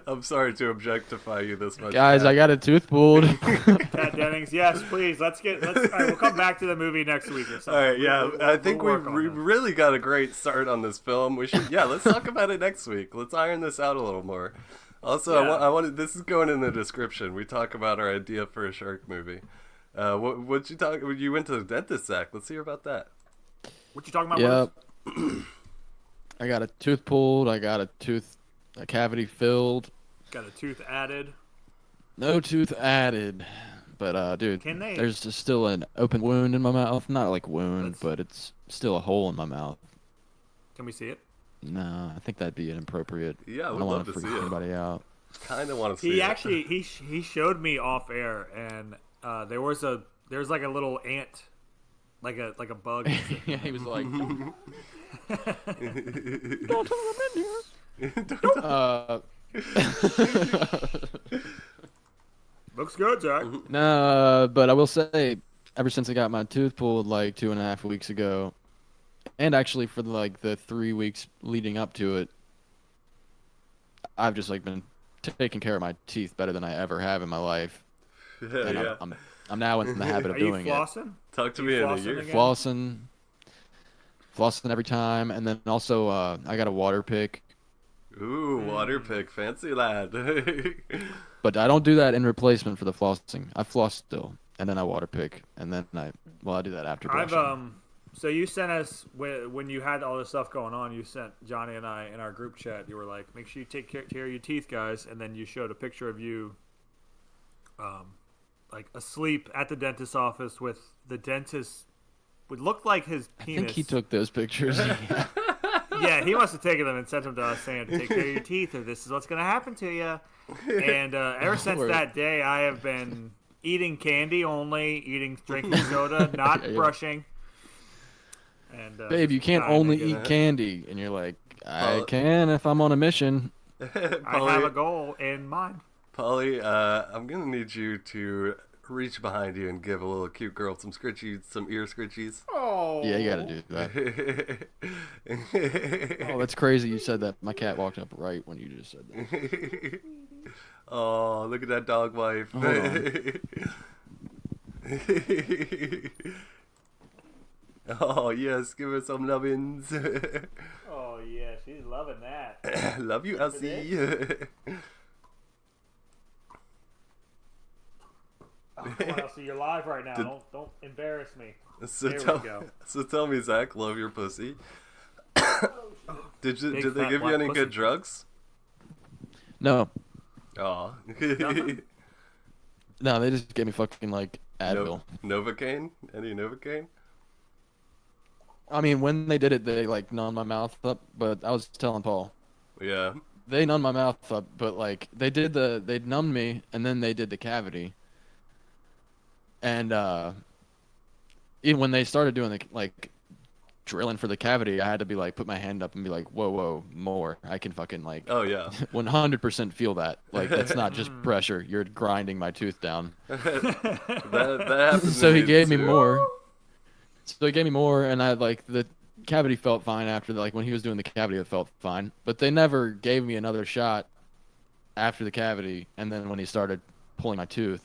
I'm sorry to objectify you this much. guys. Kat. I got a tooth pulled. Kat Dennings, yes, please. All right, we'll come back to the movie next week or something. All right, yeah, I think we'll we work on this. really got a great start on this film. We should, yeah, let's talk about it next week. Let's iron this out a little more. Also, Yeah. I wanted this is going in the description. We talk about our idea for a shark movie. What you talk? You went to the dentist, Zach. Let's hear about that. What you talking about? Yep. Willis? I got a tooth pulled. I got a cavity filled. Got a tooth added. No tooth added, But dude, Can they- there's just still an open wound in my mouth. Not like wound, Let's- but it's still a hole in my mouth. Can we see it? No, I think that'd be inappropriate. Yeah, I would don't love want to freak see it. anybody out. Kind of want to see He it. actually he showed me off air, and there's like a little ant, like a bug. Yeah, he was like, "Don't tell him I'm in here." Looks good, Zach. No, but I will say, ever since I got my tooth pulled like 2.5 weeks ago, and actually for like the 3 weeks leading up to it, I've just like been taking care of my teeth better than I ever have in my life. And Yeah. I'm now in the habit of Are you doing it. flossing? Talk to You me in a flossing year. again? Flossing every time, and then also I got a water pick, Ooh, water pick, fancy lad. but I don't do that in replacement for the flossing. I floss still, and then I water pick, and then I do that after brushing. So you sent us when you had all this stuff going on. You sent Johnny and I in our group chat. You were like, "Make sure you take care of your teeth, guys." And then you showed a picture of you, like asleep at the dentist's office with the dentist. Would look like his I penis. think he took those pictures. Yeah, he must have taken them and sent them to us, saying, "Take care of your teeth, or this is what's going to happen to you." And ever since Word. that day, I have been eating candy only, drinking soda, not Yeah. brushing. And Babe, you can't dying only to get eat candy, and you're like, I Well- can if I'm on a mission. I have a Polly, goal in mind. Polly, I'm gonna need you to reach behind you and give a little cute girl some scritchies, some ear scritchies. Oh, Yeah, you gotta do that. Oh, that's crazy you said that. My cat walked up right when you just said that. Oh, look at that dog wife. Hold Oh, yes, give her some lovin's. Oh yeah, she's loving that. Love you, Elsie. Come on, Elsie, you're live right now. Don't embarrass me. So There we tell, go. so tell me, Zach, love your pussy. Did Big they fat give you black any good pussy. drugs? No, Aw. no, they just gave me fucking like Advil. Novocaine? Any Novocaine? I mean, when they did it, they like numbed my mouth up. But I was telling Paul, Yeah. they numbed my mouth up, but like they numbed me, and then they did the cavity. And even when they started doing the like drilling for the cavity, I had to be like put my hand up and be like, whoa, more. I can fucking like Oh, yeah. 100% feel that. Like that's not just pressure. You're grinding my tooth down. That happens. So to he gave me too. more. So he gave me more, and I like the cavity felt fine after. Like when he was doing the cavity, it felt fine. But they never gave me another shot after the cavity, and then when he started pulling my tooth,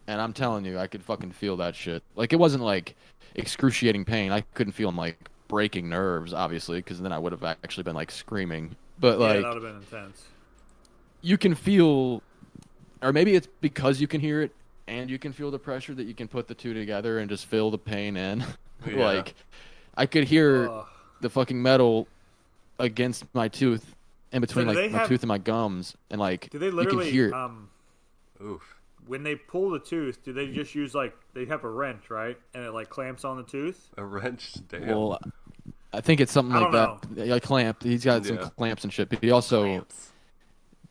and I'm telling you, I could fucking feel that shit. Like it wasn't like excruciating pain. I couldn't feel him like breaking nerves, obviously, because then I would have actually been like screaming. But Yeah, like that would have been intense. you can feel, or maybe it's because you can hear it and you can feel the pressure that you can put the two together and just feel the pain in. Yeah. Like I could hear Ugh. the fucking metal against my tooth in between do like they my have- tooth and my gums, and like Do they you can literally hear it. Oof. when they pull the tooth? Do they just use like they have a wrench, right? And it like clamps on the tooth. A wrench? Damn. Well, I think it's something I like don't that. A clamp. He's got some Yeah. clamps and shit. But he also, Clamps.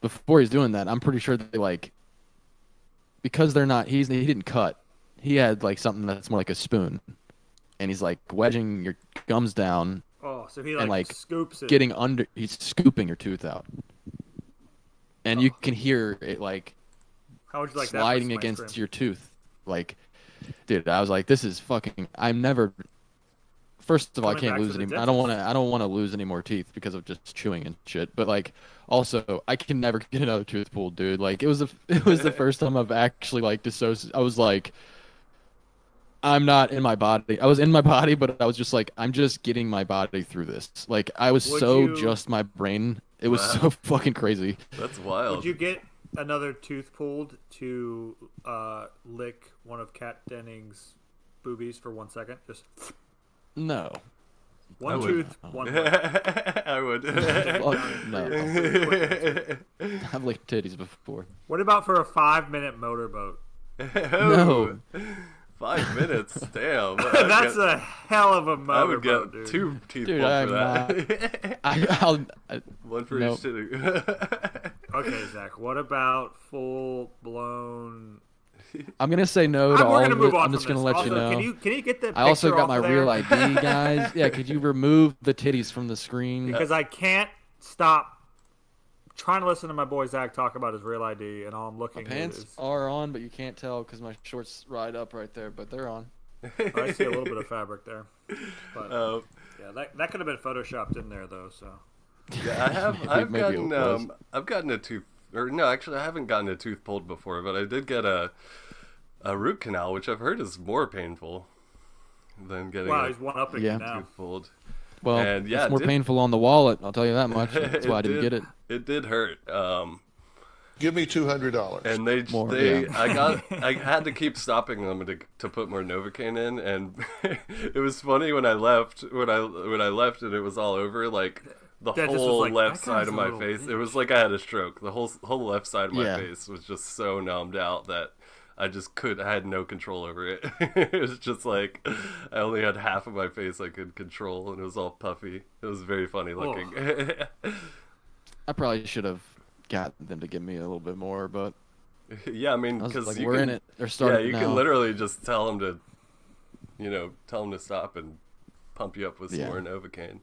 before he's doing that, I'm pretty sure they like, because they're not. He didn't cut. He had like something that's more like a spoon, and he's like wedging your gums down, Oh, so he And, like, scoops it. getting under. He's scooping your tooth out, and you Oh. can hear it like How would you like that for sliding some ice against cream? your tooth. Like, dude, I was like, this is fucking. I'm never. First of all, I Coming can't back to lose the any. I don't want to. dentist. I don't want to lose any more teeth because of just chewing and shit. But like, also, I can never get another tooth pulled, dude. Like, it was the first time I've actually like dissociated. I was like, I'm not in my body. I was in my body, but I was just like, I'm just getting my body through this. Like, I was Would so you- just my brain. It was Wow. so fucking crazy. That's wild. Would you get another tooth pulled to lick one of Kat Denning's boobies for 1 second? Just No. one would. tooth, one lick. I would. Fuck, no. I've licked titties before. What about for a 5-minute motorboat? Oh, 5 minutes. Damn. That's a hell of a I would motorboat, get dude. 2 teeth Dude, pulled I'm for that. One for nope. each titty. Okay, Zach. What about full blown? I'm gonna say no to We're all gonna of move it. on I'm just from gonna this. let you Also, know. Can you get the I also picture got off my of there? real ID, guys. Yeah, could you remove the titties from the screen? Because I can't stop trying to listen to my boy Zach talk about his real ID, and all I'm My looking at pants is are on, but you can't tell because my shorts ride up right there, but they're on. I see a little bit of fabric there. But Uh, yeah, that could have been photoshopped in there though. So yeah, Maybe it was. I've gotten a tooth, or no, actually, I haven't gotten a tooth pulled before, but I did get a root canal, which I've heard is more painful than getting wow, a he's one upping Yeah. you now. tooth pulled. Well, And, yeah, it's more it did- painful on the wallet. I'll tell you that much. That's why I didn't get it. It did hurt. Give me $200. And I had to keep stopping them to put more Novocaine in, and it was funny when I left and it was all over, like the That just was whole like, left that side guy's of a my little face. It bitch. was like I had a stroke. The whole left side of my Yeah. face was just so numbed out that I had no control over it. It was just like I only had half of my face I could control, and it was all puffy. It was very funny looking. I probably should have gotten them to give me a little bit more, but Yeah, I mean, I was because like, you we're can, in it. They're starting you now. can literally just tell them to stop and pump you up with some Yeah. more Novocaine.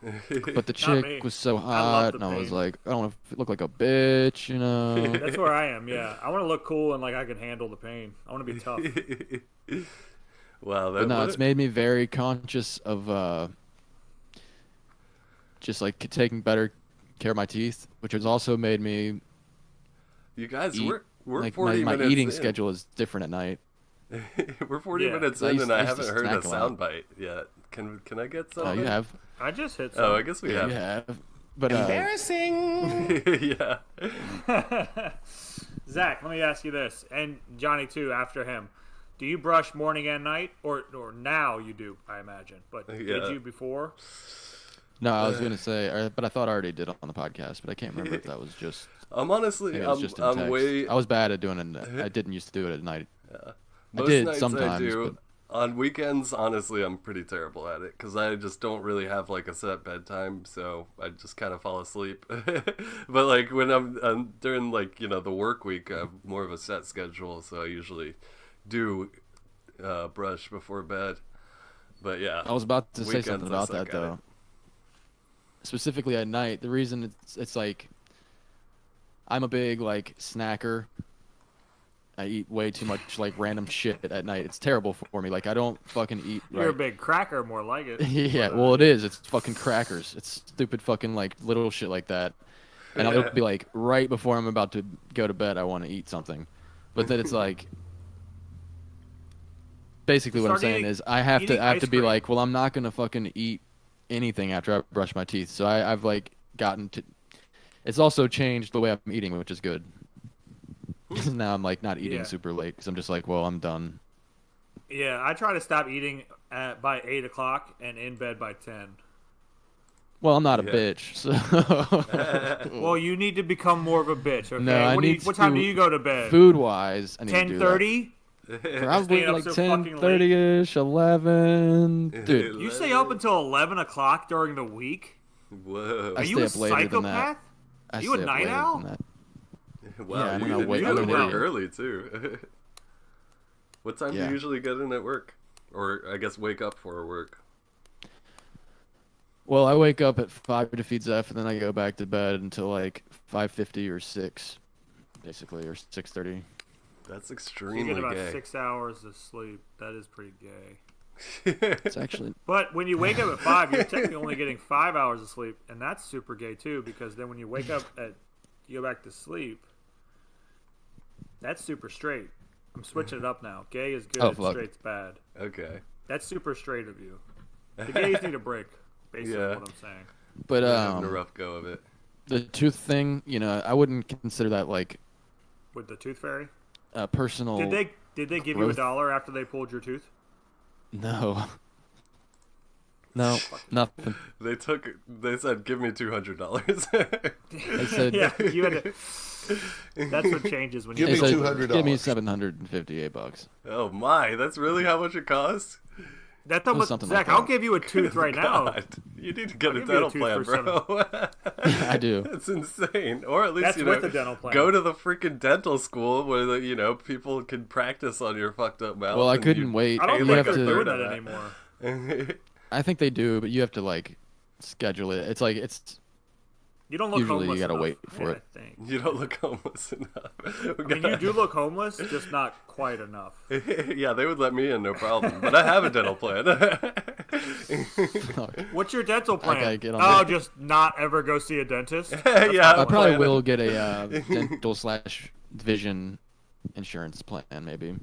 But the me. chick was so love hot, the and I was pain. like, I don't want to look like a bitch, you know. That's where I am. Yeah, I want to look cool and like I can handle the pain. I want to be tough. Wow, that But no, what it's made me very conscious of just like taking better care of my teeth, which has also made me you guys eat. we're Like 40 my minutes eating in. schedule is different at night. We're 40 Yeah. minutes I in used- and I I used to haven't heard a snack a lot. soundbite yet. Can I get Oh, something? you have. I just hit some. Oh, I guess we Yeah, have. you have. But Yeah. Zach, let me ask you this, and Johnny too. After him, do you brush morning and night, or now you do? I imagine, but Yeah. did you before? no, I was gonna say, but I thought I already did on the podcast, but I can't remember if that was just. I'm honestly, Maybe it was just in I'm text. way. I was bad at doing it. I didn't used to do it at night. Most did nights sometimes, I do. but- On weekends, honestly, I'm pretty terrible at it because I just don't really have like a set bedtime, so I just kind of fall asleep. But like when I'm during like the work week, I have more of a set schedule, so I usually do brush before bed. But yeah, I was about to say weekends, something I about suck that at though. it. Specifically at night, the reason it's like I'm a big like snacker. I eat way too much like random shit at night. It's terrible for me. Like I don't fucking eat You're a right. big cracker, more like it. Yeah, But, well it is. It's fucking crackers. It's stupid fucking like little shit like that. And it'll be like right before I'm about to go to bed I want to eat something. But then it's like basically what I'm Start saying eating- is I have eating to ice be cream. like, well I'm not going to fucking eat anything after I brush my teeth. So I've like gotten to it's also changed the way I'm eating, which is good. 'Cause now I'm like not eating Yeah. super late because I'm just like, well, I'm done. Yeah, I try to stop eating by 8 o'clock and in bed by 10. Well, I'm not a Yeah. bitch, so Well, you need to become more of a bitch. Okay. No, I need what time to- do you go to bed? food wise, I need to do that. 10:30. Probably Staying up like so fucking 10:30ish, 11. Dude, You stay up until 11 o'clock during the week? Whoa! Are I you stay a up later than that. psychopath? I you a stay up night later owl? than that. Wow, Yeah, I don't know you what- go I'm to an work idiot. early too. What time do Yeah. you usually get in at work, or I guess wake up for work? Well, I wake up at 5 to feed Zeph, and then I go back to bed until like 5:50 or 6, basically, or 6:30. That's You extremely get about gay. 6 hours of sleep. That is pretty gay. It's actually But when you wake up at 5, you're technically only getting 5 hours of sleep, and that's super gay too, because then when you wake up you go back to sleep, that's super straight. I'm switching it up now. Gay is good, Oh, fuck. straight's bad. Okay. That's super straight of you. The gays need a break, basically Yeah. what I'm saying. but We're having a rough go of it. the tooth thing, I wouldn't consider that like With the tooth fairy? a personal. Did they give you growth. $1 after they pulled your tooth? No. No, nothing. They said, give me $200. They said, Yeah, you had to. That's what changes when you. Give they me said, $200. give me $758. Oh my, that's really how much it costs? That's It was almost something Zach. like that. I'll give you a tooth right now. God, you need to get I'll a give you a dental tooth plan, for bro. I do. That's insane. Or at least That's you know, with a dental plan. go to the freaking dental school where people can practice on your fucked up mouth. Well, I and couldn't you wait. I don't pay You think like have they're a doing third that of anymore. I think they do, but you have to like schedule it. It's like it's You don't look Usually you homeless gotta enough, wait for it. I think. You don't look homeless enough. I mean, you do look homeless, just not quite enough. Yeah, they would let me in, no problem. But I have a dental plan. What's your dental plan? gotta get on Oh, that. just not ever go see a dentist. Yeah, I probably plan. will get a dental / vision insurance plan, maybe.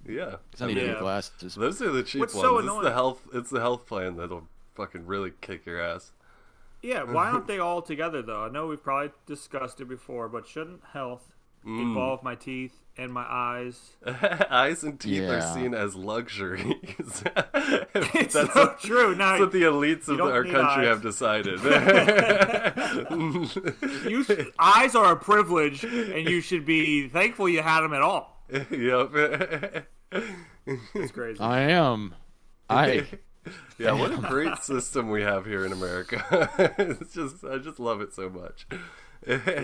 Yeah, Because I need to Yeah. get glasses. those are the cheap What's ones. so It's annoying? It's the health plan that'll fucking really kick your ass. Yeah, why aren't they all together though? I know we've probably discussed it before, but shouldn't health involve my teeth and my eyes? Eyes and teeth are Yeah. seen as luxuries. It's That's so what, true. Now that's what the elites of don't our need country eyes. have decided. eyes are a privilege, and you should be thankful you had them at all. Yep. It's crazy. I am. I Yeah, what a great system we have here in America. I just love it so much.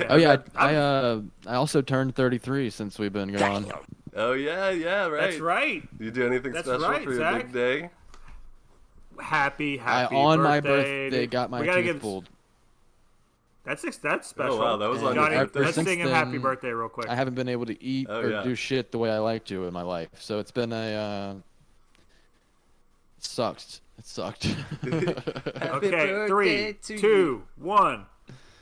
Oh yeah, I also turned 33 since we've been gone. Oh yeah, right. That's right. You do anything That's special right, for your Zach. big day? Happy I birthday! on my birthday got my we gotta tooth get pulled. That's special. Oh wow, that was on Johnny, your ever birthday. let's since sing him happy then, birthday real quick. I haven't been able to eat Oh, or yeah. do shit the way I like to in my life. So it's been it sucked. It sucked. Okay, 3, 2, 1.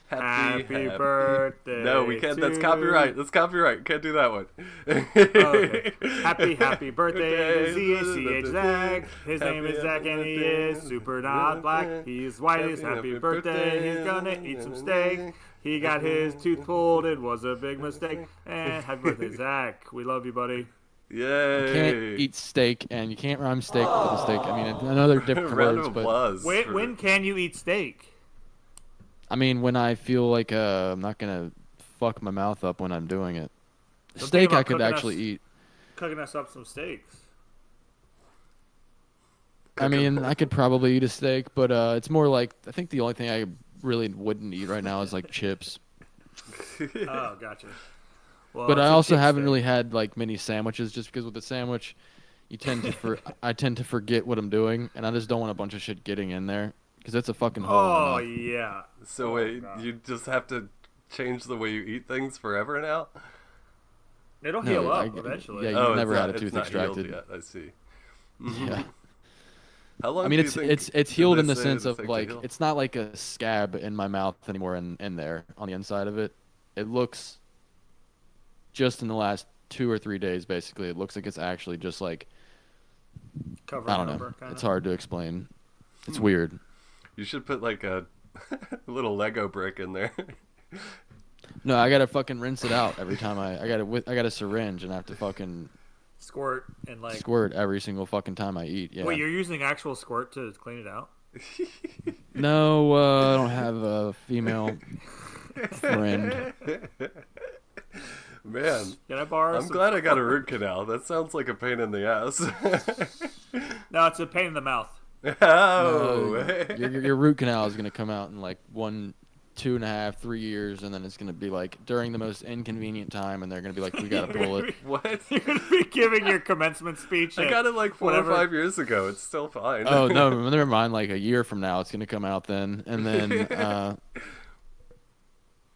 Happy birthday. No, we can't. That's to- copyright. That's copyright. Can't do that one. Okay. Happy birthday to Z-A-C-H Zach. His name is Zach and he is super not black. He's white as happy birthday. He's gonna eat some steak. He got his tooth pulled. It was a big mistake. And happy birthday, Zach. We love you, buddy. Yay! Can't eat steak, and you can't rhyme steak with a steak. I mean, I know they're different Round words, of but applause. When can you eat steak? I mean, when I feel like I'm not gonna fuck my mouth up when I'm doing it. So Steak think I about could cooking actually us- eat. Cooking us up some steaks. I mean, I could probably eat a steak, but it's more like I think the only thing I really wouldn't eat right now is like chips. Oh, gotcha. Well, But it's I a also cheap haven't steak. really had like many sandwiches, just because with the sandwich, you tend to I tend to forget what I'm doing, and I just don't want a bunch of shit getting in there because it's a fucking hole. Oh in the mouth. yeah. So wait, you just have to change the way you eat things forever now? It'll No, heal up I- eventually. yeah, Oh, You've never it's had not- a tooth it's not healed extracted. yet, I see. Yeah. How long? I mean, do you it's think it's did healed they in the say sense it'll of take to like heal? it's not like a scab in my mouth anymore in there on the inside of it. It looks just in the last 2 or 3 days, basically. It looks like it's actually just like Covering I don't over, know. kinda. It's hard to explain. It's weird. You should put like a little Lego brick in there. No, I gotta fucking rinse it out every time I got a syringe and I have to fucking Squirt and like. squirt every single fucking time I eat. Yeah. Wait, you're using actual squirt to clean it out? No, I don't have a female friend. Man, Can I borrow? I'm some- glad I got a root canal. That sounds like a pain in the ass. No, it's a pain in the mouth. Oh, Your root canal is gonna come out in like 1, 2.5, 3 years, and then it's gonna be like during the most inconvenient time, and they're gonna be like, we gotta pull it. what? You're gonna be giving your commencement speech. I at got it like 4 whatever. or 5 years ago. It's still fine. Oh no, never mind. Like a year from now, it's gonna come out then, and then.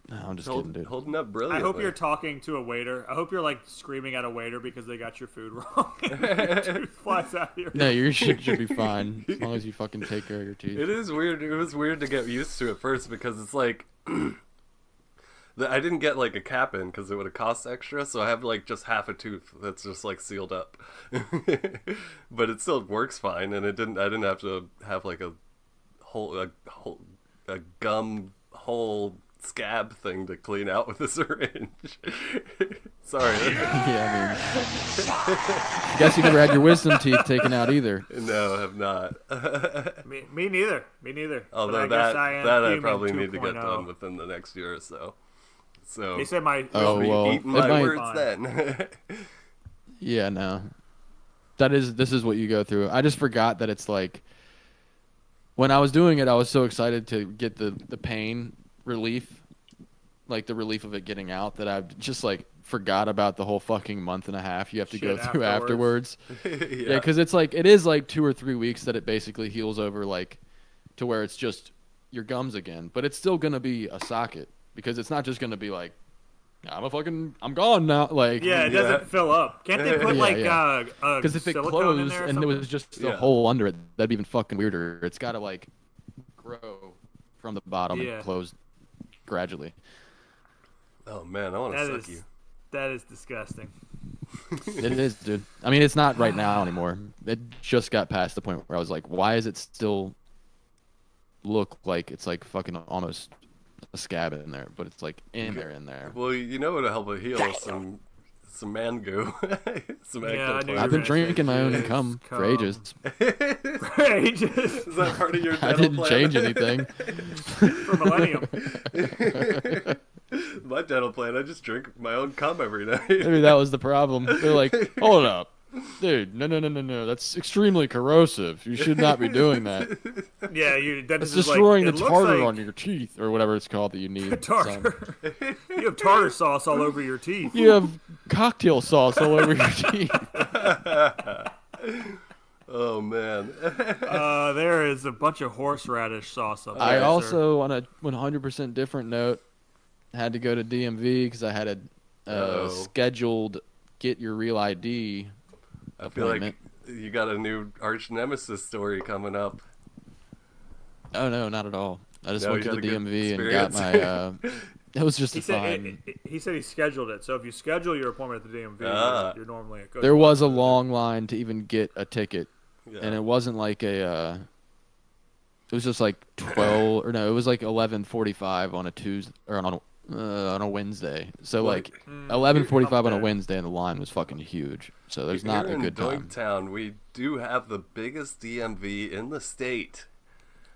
No, I'm just kidding, dude. Holding up I brilliantly. hope you're talking to a waiter. I hope you're like screaming at a waiter because they got your food wrong. Your tooth flies out of your No, your shit should be fine as long as you fucking take care of your teeth. It is weird. It was weird to get used to at first because it's like I didn't get like a cap in because it would have cost extra, so I have like just half a tooth that's just like sealed up. But it still works fine, and I didn't have to have like a gum hole scab thing to clean out with a syringe. Sorry. Yeah, I guess you never had your wisdom teeth taken out either. No, I have not. Me neither. Me neither. Although But I probably need to get 2.0. done within the next year or so. So They said my Oh, be well, eating it my might- words then. Yeah, no. This is what you go through. I just forgot that it's like when I was doing it, I was so excited to get the pain relief, like the relief of it getting out, that I just like forgot about the whole fucking month and a half you have to go Shit through afterwards. Yeah. Yeah, because it's like it is like 2 or 3 weeks that it basically heals over, like to where it's just your gums again, but it's still gonna be a socket because it's not just gonna be like I'm gone now. Like Yeah, it doesn't fill up. Can't they put Yeah, a because if it silicone closed in there or and there something? was just a Yeah. hole under it, that'd be even fucking weirder. It's got to like grow from the bottom Yeah. and close gradually. Oh man, I want to That suck is you. that is disgusting. It is, dude. I mean, it's not right now anymore. It just got past the point where I was like, why is it still look like it's like fucking almost a scab in there, but it's like in there. Well, you know what'll help it heal? Some mango. Some Yeah, I knew eggplant. you I've were been gonna drinking my own say cum jizz, for ages. Right. Is that part of your dental I didn't plan? change anything. For millennium. My dental plan, I just drink my own cum every night. Maybe that was the problem. They're like, hold up. Dude, no. That's extremely corrosive. You should not be doing that. Yeah, that It's is destroying like, the it looks tartar like on your teeth, or whatever it's called that you need. son. tartar. You have tartar sauce all over your teeth. You have cocktail sauce all over your teeth. Oh man. There is a bunch of horseradish sauce up there. I sir. also, on a 100% different note, had to go to DMV because I had a Uh-oh. scheduled get your real ID I feel like appointment. you got a new arch nemesis story coming up. Oh, no, not at all. I just No, went you to the had a good DMV and got experience. my. It was just He a said fine. he said he scheduled it. So if you schedule your appointment at the DMV, Ah. you're normally it goes There was a months. long line to even get a ticket, Yeah. and it wasn't like a. It was just like 12, or no, it was like 11:45 on a Tuesday or on a Wednesday. So Well, like 11:45 on a there. Wednesday, and the line was fucking huge. So there's not Here a good in time. Doinktown, we do have the biggest DMV in the state.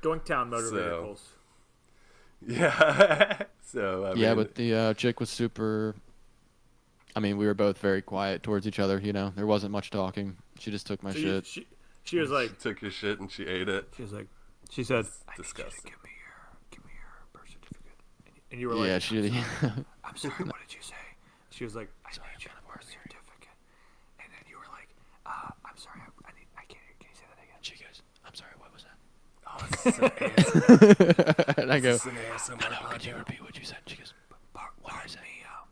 Doinktown motor So, vehicles. Yeah. So I Yeah, mean, but the chick was super. I mean, we were both very quiet towards each other. You know, there wasn't much talking. She just took my So shit. she was like, she took your shit and she ate it. she said, Disgusting. give me your birth certificate. And you were like, Yeah, she. I'm sorry, what did you say? She was like, I need your birth certificate. And then you were like, I'm sorry, I can't hear. Can you say that again? She goes, "I'm sorry, what was that?" Oh, this is an And I go, This is an ASMR "No, could you podcast. repeat what you said?" She goes, "What I said?"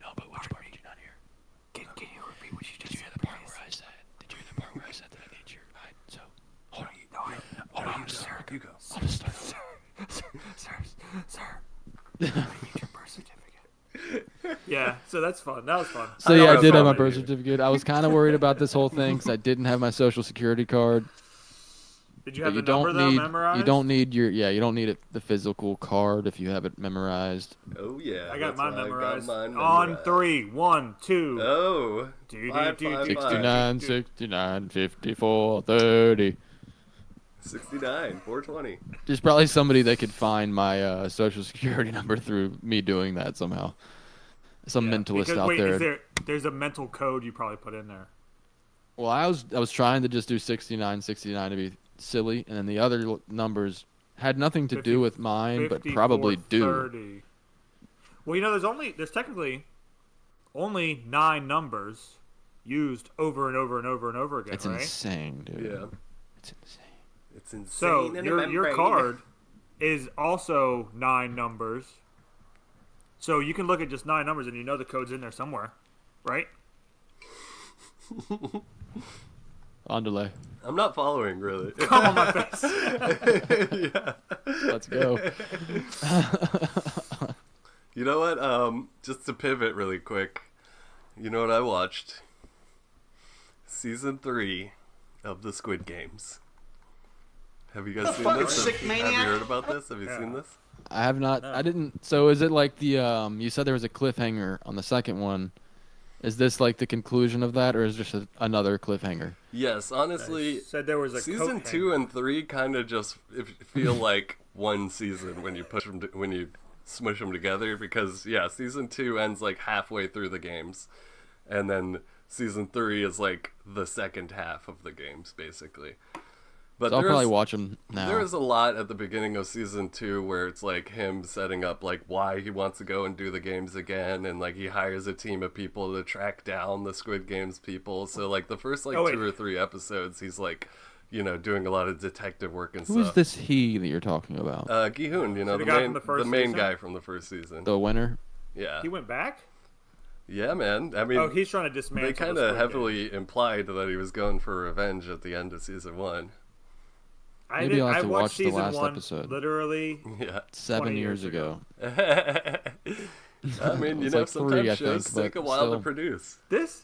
No, but which part did you not hear? Can you repeat what you Did just you hear said? the part where I said? Did you hear the part where I said that I need your ID? So, hold on. Hold on, sir. You go. I'll just start. Sir. I need your birth certificate. Yeah, so that's fun. That was fun. So I yeah, I don't did know have my if I birth do. certificate. I was kind of worried about this whole thing because I didn't have my social security card. Did you But have you the number don't though need memorized? you don't need you don't need the physical card if you have it memorized. Oh yeah. I got that's mine why I memorized. mine On memorized. 3, 1, 2. Oh. Do, 5, do, 5, do, 69, 69, 54, 30. 69, 420. There's probably somebody that could find my social security number through me doing that somehow. Some mentalist Because, out wait, there. there's a mental code you probably put in there. Well, I was trying to just do 69, 69 to be silly, and then the other numbers had nothing to do with mine, but 54, probably do. 30. Well, you know, there's technically only 9 numbers used over and over and over and over again, It's right? insane, dude. Yeah. It's insane. It's insane. So in a your membrane. card is also 9 numbers. So you can look at just 9 numbers and you know the code's in there somewhere, right? On delay. I'm not following really. Come on my face. Yeah. Let's go. You know what? Just to pivot really quick. You know what I watched? Season 3 of the Squid Games. Have you guys seen fucking this? sick Have you maniac? heard about this? Have you seen this? I have not. I didn't. So is it like the you said there was a cliffhanger on the second one? Is this like the conclusion of that, or is it just another cliffhanger? Yes, honestly, Said there was a season coat 2 hanger. and 3 kind of just feel like one season when you when you smush them together, because yeah, season 2 ends like halfway through the games, and then season 3 is like the second half of the games basically. But So I'll probably watch them now. There is a lot at the beginning of season 2 where it's like him setting up like why he wants to go and do the games again, and like he hires a team of people to track down the Squid Games people. So like the first like 2 or 3 episodes, he's like, you know, doing a lot of detective work and Who is stuff. this he that you're talking about? Gi-hoon, you know, the the guy main from the first main season? guy from the first season. The winner? Yeah, He went back? yeah, man. I mean, Oh, he's trying to dismantle they the kind Squid of Game. heavily implied that he was going for revenge at the end of season 1. Maybe I'll have I to watched watch the season last 1 episode. literally Yeah. 7 20 years years ago. I mean, you It's know, like 3, sometimes I shows think, take but a while to still. produce. This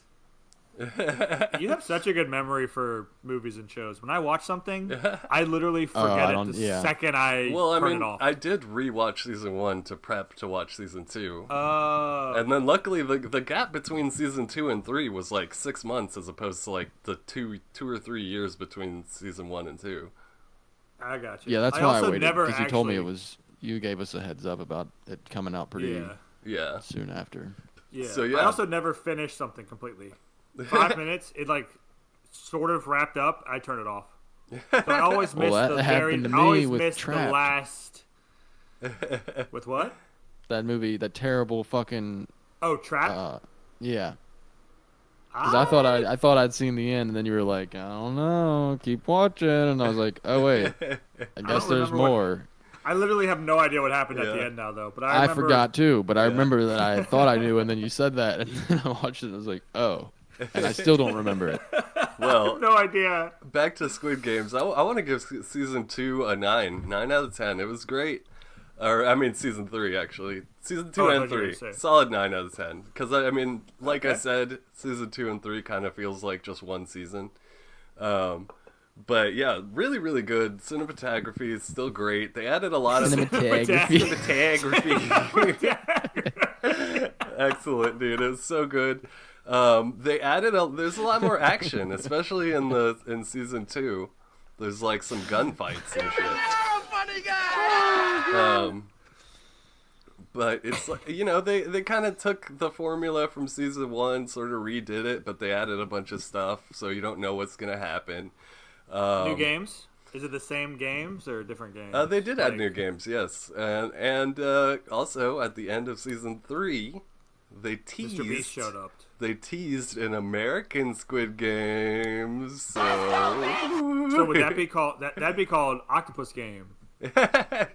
you have such a good memory for movies and shows. When I watch something, I literally forget I it don't- the yeah. second I Well, I turn mean, it off. I did rewatch season 1 to prep to watch season 2. Oh, And then luckily the gap between season 2 and 3 was like 6 months as opposed to like the two or 3 years between season 1 and 2. I got you. Yeah, that's I why I also waited, never because you told me it actually- was. You gave us a heads up about it coming out pretty Yeah, Yeah. soon after. yeah. So, yeah. I also never finished something completely. 5 minutes, it like sort of wrapped up. I turn it off. So I always miss Well, that the happened very. to I always me with miss Trapped. the last. With what? That movie, that terrible fucking. Oh, Trap. Yeah. Because I thought I'd seen the end, and then you were like, I don't know, keep watching, and I was like, oh wait, I guess there's remember what- more. I literally have no idea what happened at the Yeah. end now, though. But I remember, forgot too, but I remember that I thought I knew, and then you said that, and then I watched it, and I was like, oh, and I still don't remember it. Well, No idea. back to Squid Games. I want to give season 2 a 9 out of 10. It was great. Or I mean, season 3 actually. Season 2 Oh, I and thought you were 3, gonna say. solid 9 out of 10. Because I mean, like I Okay. said, season 2 and 3 kind of feels like just one season. But yeah, really, really good. Cinematography is still great. They added a lot of Cinematography. cinematography. Excellent, dude. It was so good. They added there's a lot more action, especially in season 2. There's like some gunfights and shit. But it's like, you know, they kind of took the formula from season 1, sort of redid it, but they added a bunch of stuff, so you don't know what's gonna happen. New games? Is it the same games or different games? They did add Like- new games, yes, and also at the end of season 3, they teased. Mr. Beast showed up. They teased an American Squid Games. So So would that be called that'd be called Octopus Game?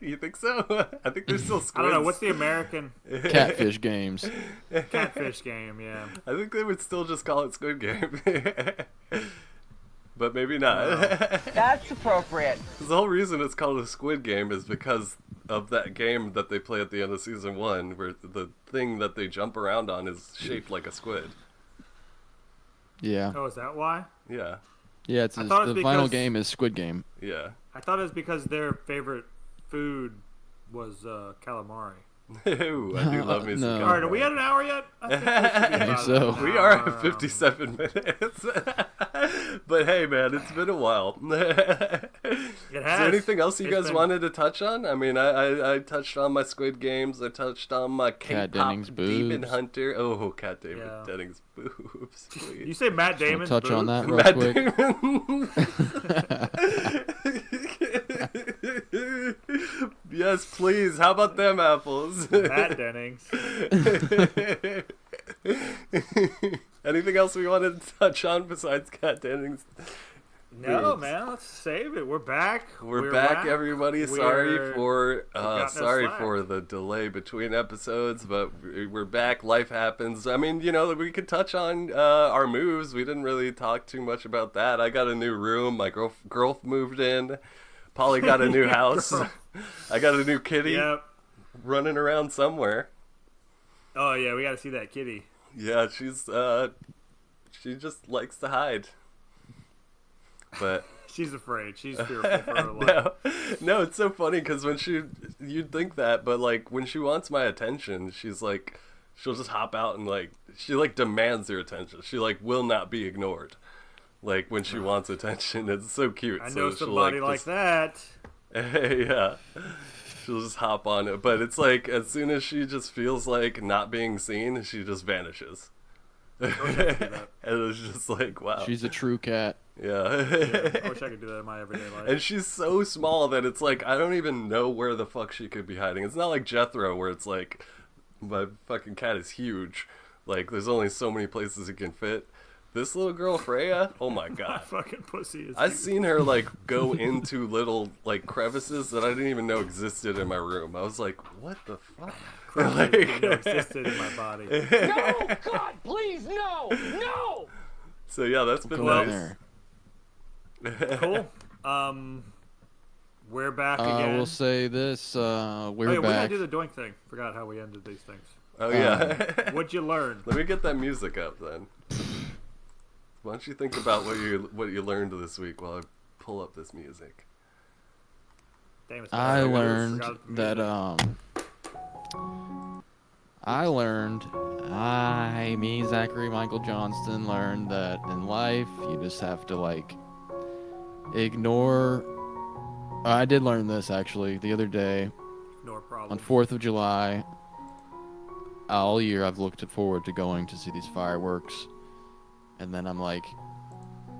You think so? I think there's still I squids. don't know. What's the American Catfish games. catfish game? Yeah. I think they would still just call it Squid Game. But maybe not. That's appropriate. 'Cause the whole reason it's called a Squid Game is because of that game that they play at the end of season 1, where the thing that they jump around on is shaped like a squid. Yeah. Oh, is that why? Yeah, Yeah, it's I thought it the was final because- game is Squid Game. yeah. I thought it was because their favorite food was calamari. Ooh, I do love me some No. All right, are we calamari. at an hour yet? I think we should be think about so. an We are hour. at 57 minutes. But hey, man, it's been a while. It Is has. there anything else you It's guys been- wanted to touch on? I mean, I touched on my Squid Games. I touched on my Kat K-pop Dennings' Demon boobs. Hunter. Oh, Kat Yeah. Dennings' boobs. You say Matt Wanna Damon? touch on that real Matt quick? Damon. Yes, please. How about them apples? Matt Dennings. Anything else we wanted to touch on besides Kat Dennings? No, Boobs. man, let's save it. We're back. We're back, everybody. Sorry for got no sorry slack. for the delay between episodes, but we're back. Life happens. I mean, you know, we could touch on our moves. We didn't really talk too much about that. I got a new room. My girl moved in. Polly got a new house. I got a new kitty Yep. running around somewhere. Oh yeah, we got to see that kitty. Yeah, she just likes to hide. But She's afraid. She's fearful for her life. No, it's so funny because you'd think that, but like when she wants my attention, she's like, she'll just hop out and like, she like demands your attention. She like will not be ignored. Like when she wants attention, it's so cute. I So know she'll, somebody like that. Yeah. She'll just hop on it. But it's like, as soon as she just feels like not being seen, she just vanishes. And it's just like, wow. She's a true cat. Yeah. I wish I could do that in my everyday life. And she's so small that it's like, I don't even know where the fuck she could be hiding. It's not like Jethro where it's like, my fucking cat is huge. Like, there's only so many places it can fit. This little girl, Freya, oh my god. Fucking pussy is I've huge. seen her, like, go into little, like, crevices that I didn't even know existed in my room. I was like, what the fuck? Crevices that existed in my body. No! God, please, no! No! So, yeah, that's been Go in nice. there. Cool. We're back again. We'll say this. We're We gotta back. do the Doink thing. Forgot how we ended these things. Oh, yeah. What'd you learn? Let me get that music up, then. Why don't you think about what you learned this week while I pull up this music? Damn, it's I forgot learned the that me, Zachary Michael Johnston, learned that in life you just have to like ignore. I did learn this actually the other day No problem. on 4th of July. All year I've looked forward to going to see these fireworks, and then I'm like,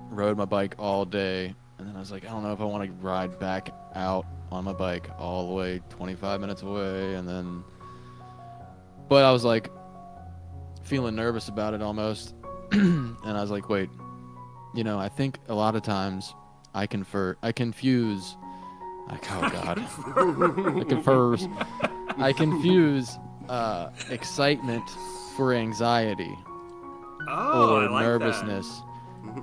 rode my bike all day, and then I was like, I don't know if I want to ride back out on my bike all the way 25 minutes away, and then, but I was like feeling nervous about it almost, and I was like, wait, you know, I think a lot of times I confuse, like, oh god, I confuse excitement for anxiety Oh, or I like nervousness.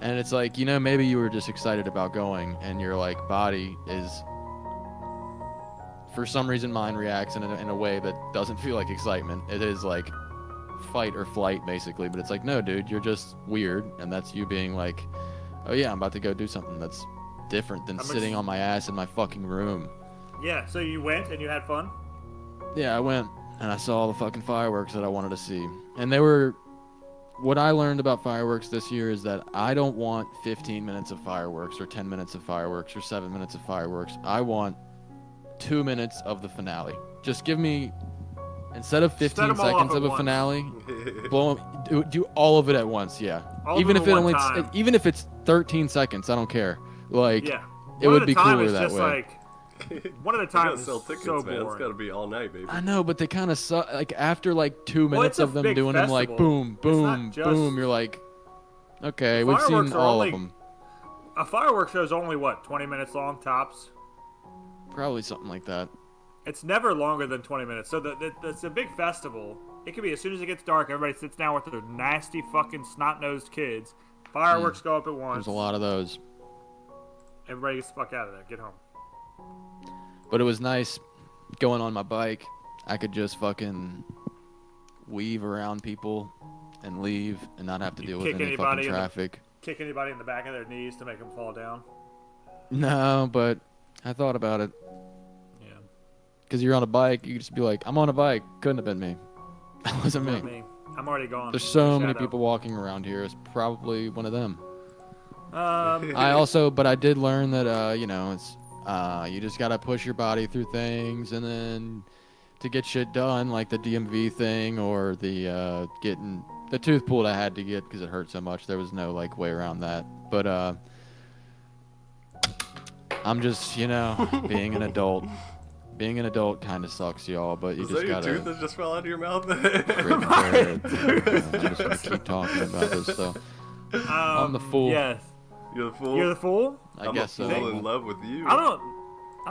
And it's like, you know, maybe you were just excited about going and your like body is, for some reason mine reacts in a way that doesn't feel like excitement. It is like fight or flight basically, but it's like, no dude, you're just weird, and that's you being like, oh yeah, I'm about to go do something that's different than How much- sitting on my ass in my fucking room. that. Yeah, so you went and you had fun? Yeah, I went and I saw the fucking fireworks that I wanted to see. And they were, what I learned about fireworks this year is that I don't want 15 minutes of fireworks or 10 minutes of fireworks or 7 minutes of fireworks. I want 2 minutes of the finale. Just give me, instead of Set 15 them all off seconds at of a once. finale, do all of it at once, yeah. All of Even them if at it one only, time. even if it's 13 seconds, I don't care. Like, Yeah. it One would at a be time cooler is that just way. like, one at a You time gotta is sell tickets, so man. It's boring. gotta be all night, baby. I know, but they kind of suck. Like after like 2 Well, minutes it's a of them big doing them like festival. boom, It's not boom, just- boom, you're like, okay, we've Fireworks seen are all only- of them. A fireworks show is only, what, 20 minutes long, tops? Probably something like that. It's never longer than 20 minutes. So it's a big festival. It could be as soon as it gets dark, everybody sits down with their nasty fucking snot-nosed kids. Fireworks go up at once. There's a lot of those, Everybody gets the fuck out of there. Get home. but it was nice going on my bike. I could just fucking weave around people and leave and not have to You deal with kick any anybody fucking in the- traffic. Kick anybody in the back of their knees to make them fall down. No, but I thought about it. Yeah. Because you're on a bike, you could just be like, I'm on a bike. Couldn't have been me. That wasn't Not me. me. I'm already gone. There's so many Shadow. people walking around here. It's probably one of them. Um, But I did learn that, you know, it's, you just gotta push your body through things, and then to get shit done, like the DMV thing or the, getting the tooth pulled I had to get because it hurt so much. There was no, like, way around that. But, I'm just, you know, being an adult. Being an adult kind of sucks, y'all, but you Was just that your gotta tooth that just fell out of your mouth? grit and bear it. I'm just gonna keep talking about this stuff. I'm the fool. Yes. You're the fool. You're the fool? I I'm guess a so. fool in love with you. I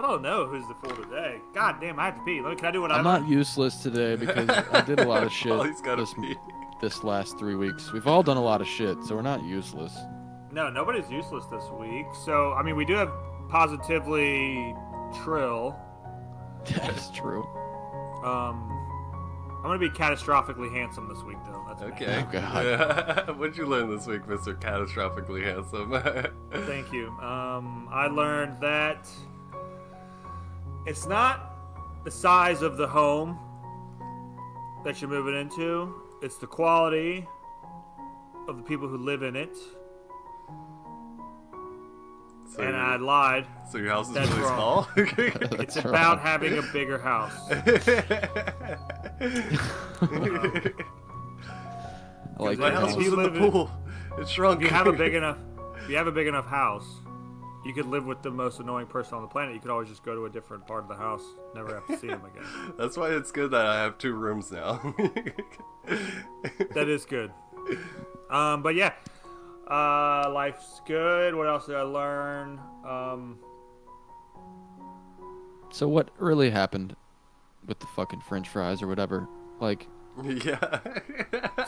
don't know who's the fool today. God damn, I have to pee. Can I do what I'm I not useless today because I did a lot of shit Oh, he's gotta this, pee. this last 3 weeks. We've all done a lot of shit, so we're not useless. No, nobody's useless this week. So, I mean, we do have positively Trill. That's true. I'm gonna be catastrophically handsome this week, though. That's Okay. Oh, God. Yeah. What'd you learn this week, Mr. Catastrophically Handsome? Thank you. I learned that it's not the size of the home that you're moving into. It's the quality of the people who live in it. So And I lied. So your house is That's really wrong. small? It's about having a bigger house. I like My that. house was You in the live in- pool. It shrunk. If you have a big enough house, you could live with the most annoying person on the planet. You could always just go to a different part of the house, never have to see them again. That's why it's good that I have 2 rooms now. That is good. But yeah, life's good. What else did I learn? So what really happened with the fucking French fries or whatever? Like, Yeah.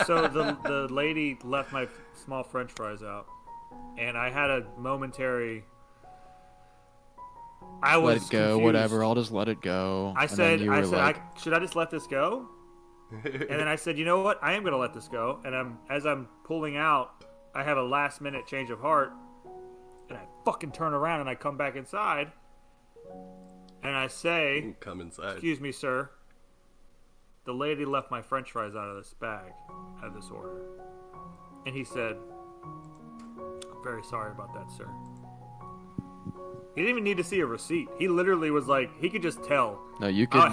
So the lady left my small French fries out, and I had a momentary. I was let it go, confused. whatever. I'll just let it go. I And then said, you were like, should I just let this go? And then I said, you know what? I am gonna let this go. And as I'm pulling out, I have a last minute change of heart, and I fucking turn around and I come back inside, and I say, Come inside. "Excuse me, sir. The lady left my French fries out of this bag, out of this order." And he said, "I'm very sorry about that, sir." He didn't even need to see a receipt. He literally was like, he could just tell. no, you could.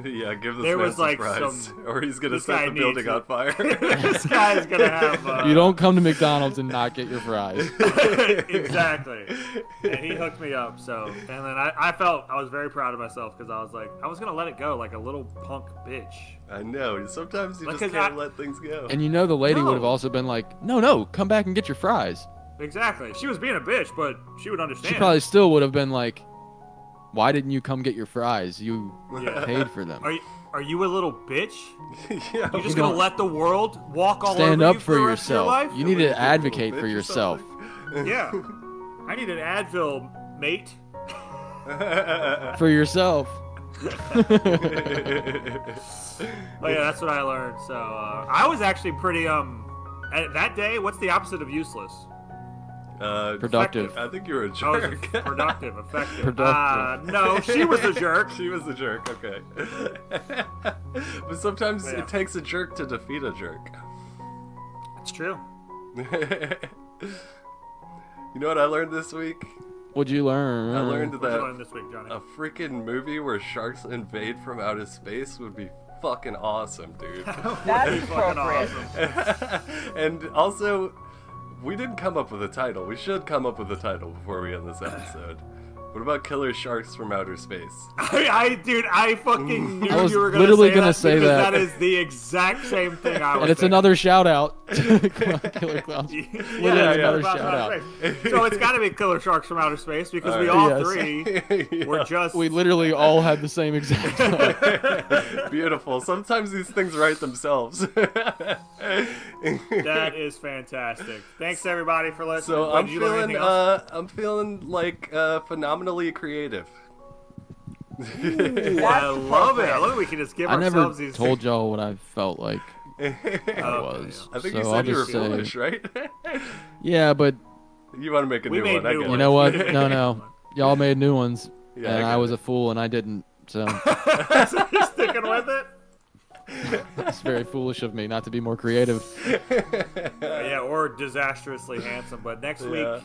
Yeah, give this There man was, some like, fries, some- or he's gonna this set guy the building needs on it. fire. This guy's gonna have. You don't come to McDonald's and not get your fries. Exactly. And he hooked me up. So, and then I was very proud of myself because I was like, I was gonna let it go like a little punk bitch. I know. Sometimes you Like, just 'cause can't I- let things go. And you know the lady No. would have also been like, no, come back and get your fries. Exactly. She was being a bitch, but she would understand. She probably still would have been like, why didn't you come get your fries? You Yeah. paid for them. Are you a little bitch? Yeah. You're just You gonna don't- let the world walk all Stand over up you for the rest of your yourself. life? You need to Little advocate bitch for or yourself. something. Yeah. I need an Advil, mate. For yourself. Oh yeah, that's what I learned. So I was actually pretty at that day. What's the opposite of useless? Productive. I think you're a I was jerk. productive, effective. Productive. No, she was a jerk. She was a jerk, okay. But sometimes Yeah. it takes a jerk to defeat a jerk. It's true. You know what I learned this week? What'd you learn? I learned What you learned that this week, Johnny? a freaking movie where sharks invade from outer space would be fucking awesome, dude. That's Fucking appropriate. awesome. And also, we didn't come up with a title. We should come up with a title before we end this episode. What about Killer Sharks from Outer Space? Dude, I fucking knew I was you were literally gonna gonna say say because that. that is the exact same thing I was. And it's thinking. another shout out to Killer Clowns. Literally yeah. another About shout out. outer space. So it's got to be Killer Sharks from Outer Space because we all Yes. three were just. We literally all had the same exact thought. Beautiful. Sometimes these things write themselves. That is fantastic. Thanks everybody for listening. So Did you learn anything else? I'm feeling like phenomenally creative. I love it. I love it. We can just give I never ourselves these. told y'all what I felt like I Oh, was. I think so you I'll said you were just say, foolish, right? Yeah, but You want to make a We new made one? I new get ones. you it. know what? No. Y'all made new ones. Yeah, And I I get was it. a fool and I didn't. So So you're sticking with it? it's very foolish of me not to be more creative. Yeah, or disastrously handsome. But next week, Yeah.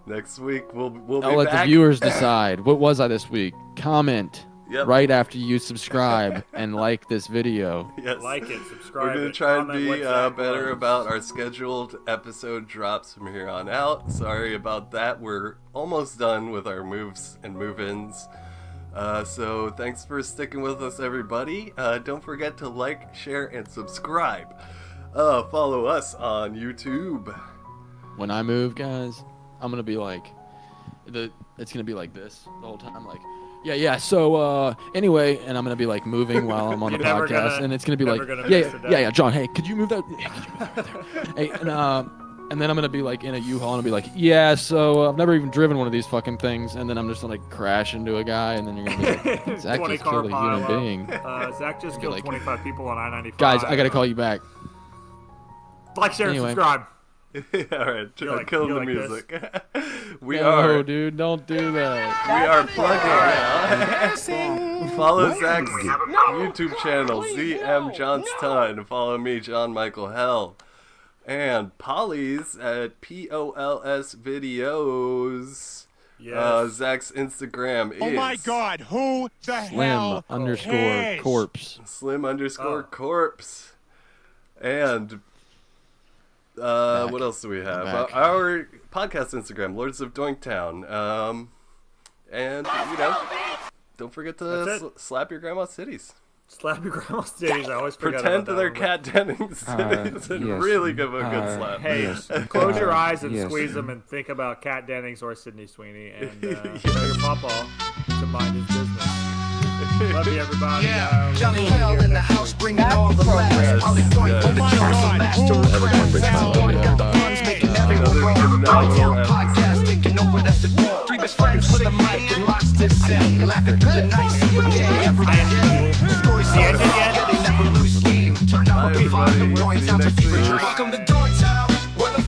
Next week we'll be I'll let back. the viewers decide. What was I this week? Comment Yep. right after you subscribe and like this video. Yes. like it, subscribe. We're gonna it, try and comment be what Zach better learns. about our scheduled episode drops from here on out. Sorry about that. We're almost done with our moves and move-ins. So thanks for sticking with us, everybody. Don't forget to like, share, and subscribe. Follow us on YouTube. When I move, guys, I'm gonna be like, it's gonna be like this the whole time, like, yeah. So anyway, and I'm gonna be like moving while I'm on the You're never podcast, gonna- and it's gonna be like, never gonna yeah, miss a day. John, hey, could you move that? Yeah, could you move that right there? Hey, And then I'm gonna be like in a U-Haul and I'll be like, yeah, so I've never even driven one of these fucking things, and then I'm just gonna like crash into a guy, and then you're gonna be like, Zach 20 just car killed a human pile-up. being. Zach just killed like, 25 people on I-95. Guys, I gotta call you back. Like, share, Anyway. subscribe. All right, You're like- killing you're the like music. we No, are dude, don't do that. we are plugging now. Follow Zach's YouTube channel, ZM Johnston. Follow me, John Michael Hell. And Polly's at POLS Videos. Yes. Zach's Instagram is Oh my God! Who the hell? Slim_corpse. Slim_corpse. And what else do we have? Back. Our podcast Instagram, Lords of Doinktown. And don't forget to That's it. slap your grandma's titties. Slap your grandma's titties. I always forget Pretend about that they're one. Cat Dennings titties and yes. really give a good slap. Hey, close your eyes and yes. squeeze them and think about Kat Dennings or Sydney Sweeney and tell your papa to mind his business. Love you, everybody. Johnny Hell in the house, bringing all the laughs. Polly Doink with the jokes, a master of crafts. Sexy Doink got the puns, making everyone roll. Doinktown podcast, taking over, that's the deal. Three best friends with the mic and lots to say. Laughing through the night, super day, every day. Stories so ended yet? they never lose steam. Turn up, Bye, we find the everybody. See you Doinktown next to fever. week. Welcome to Doinktown.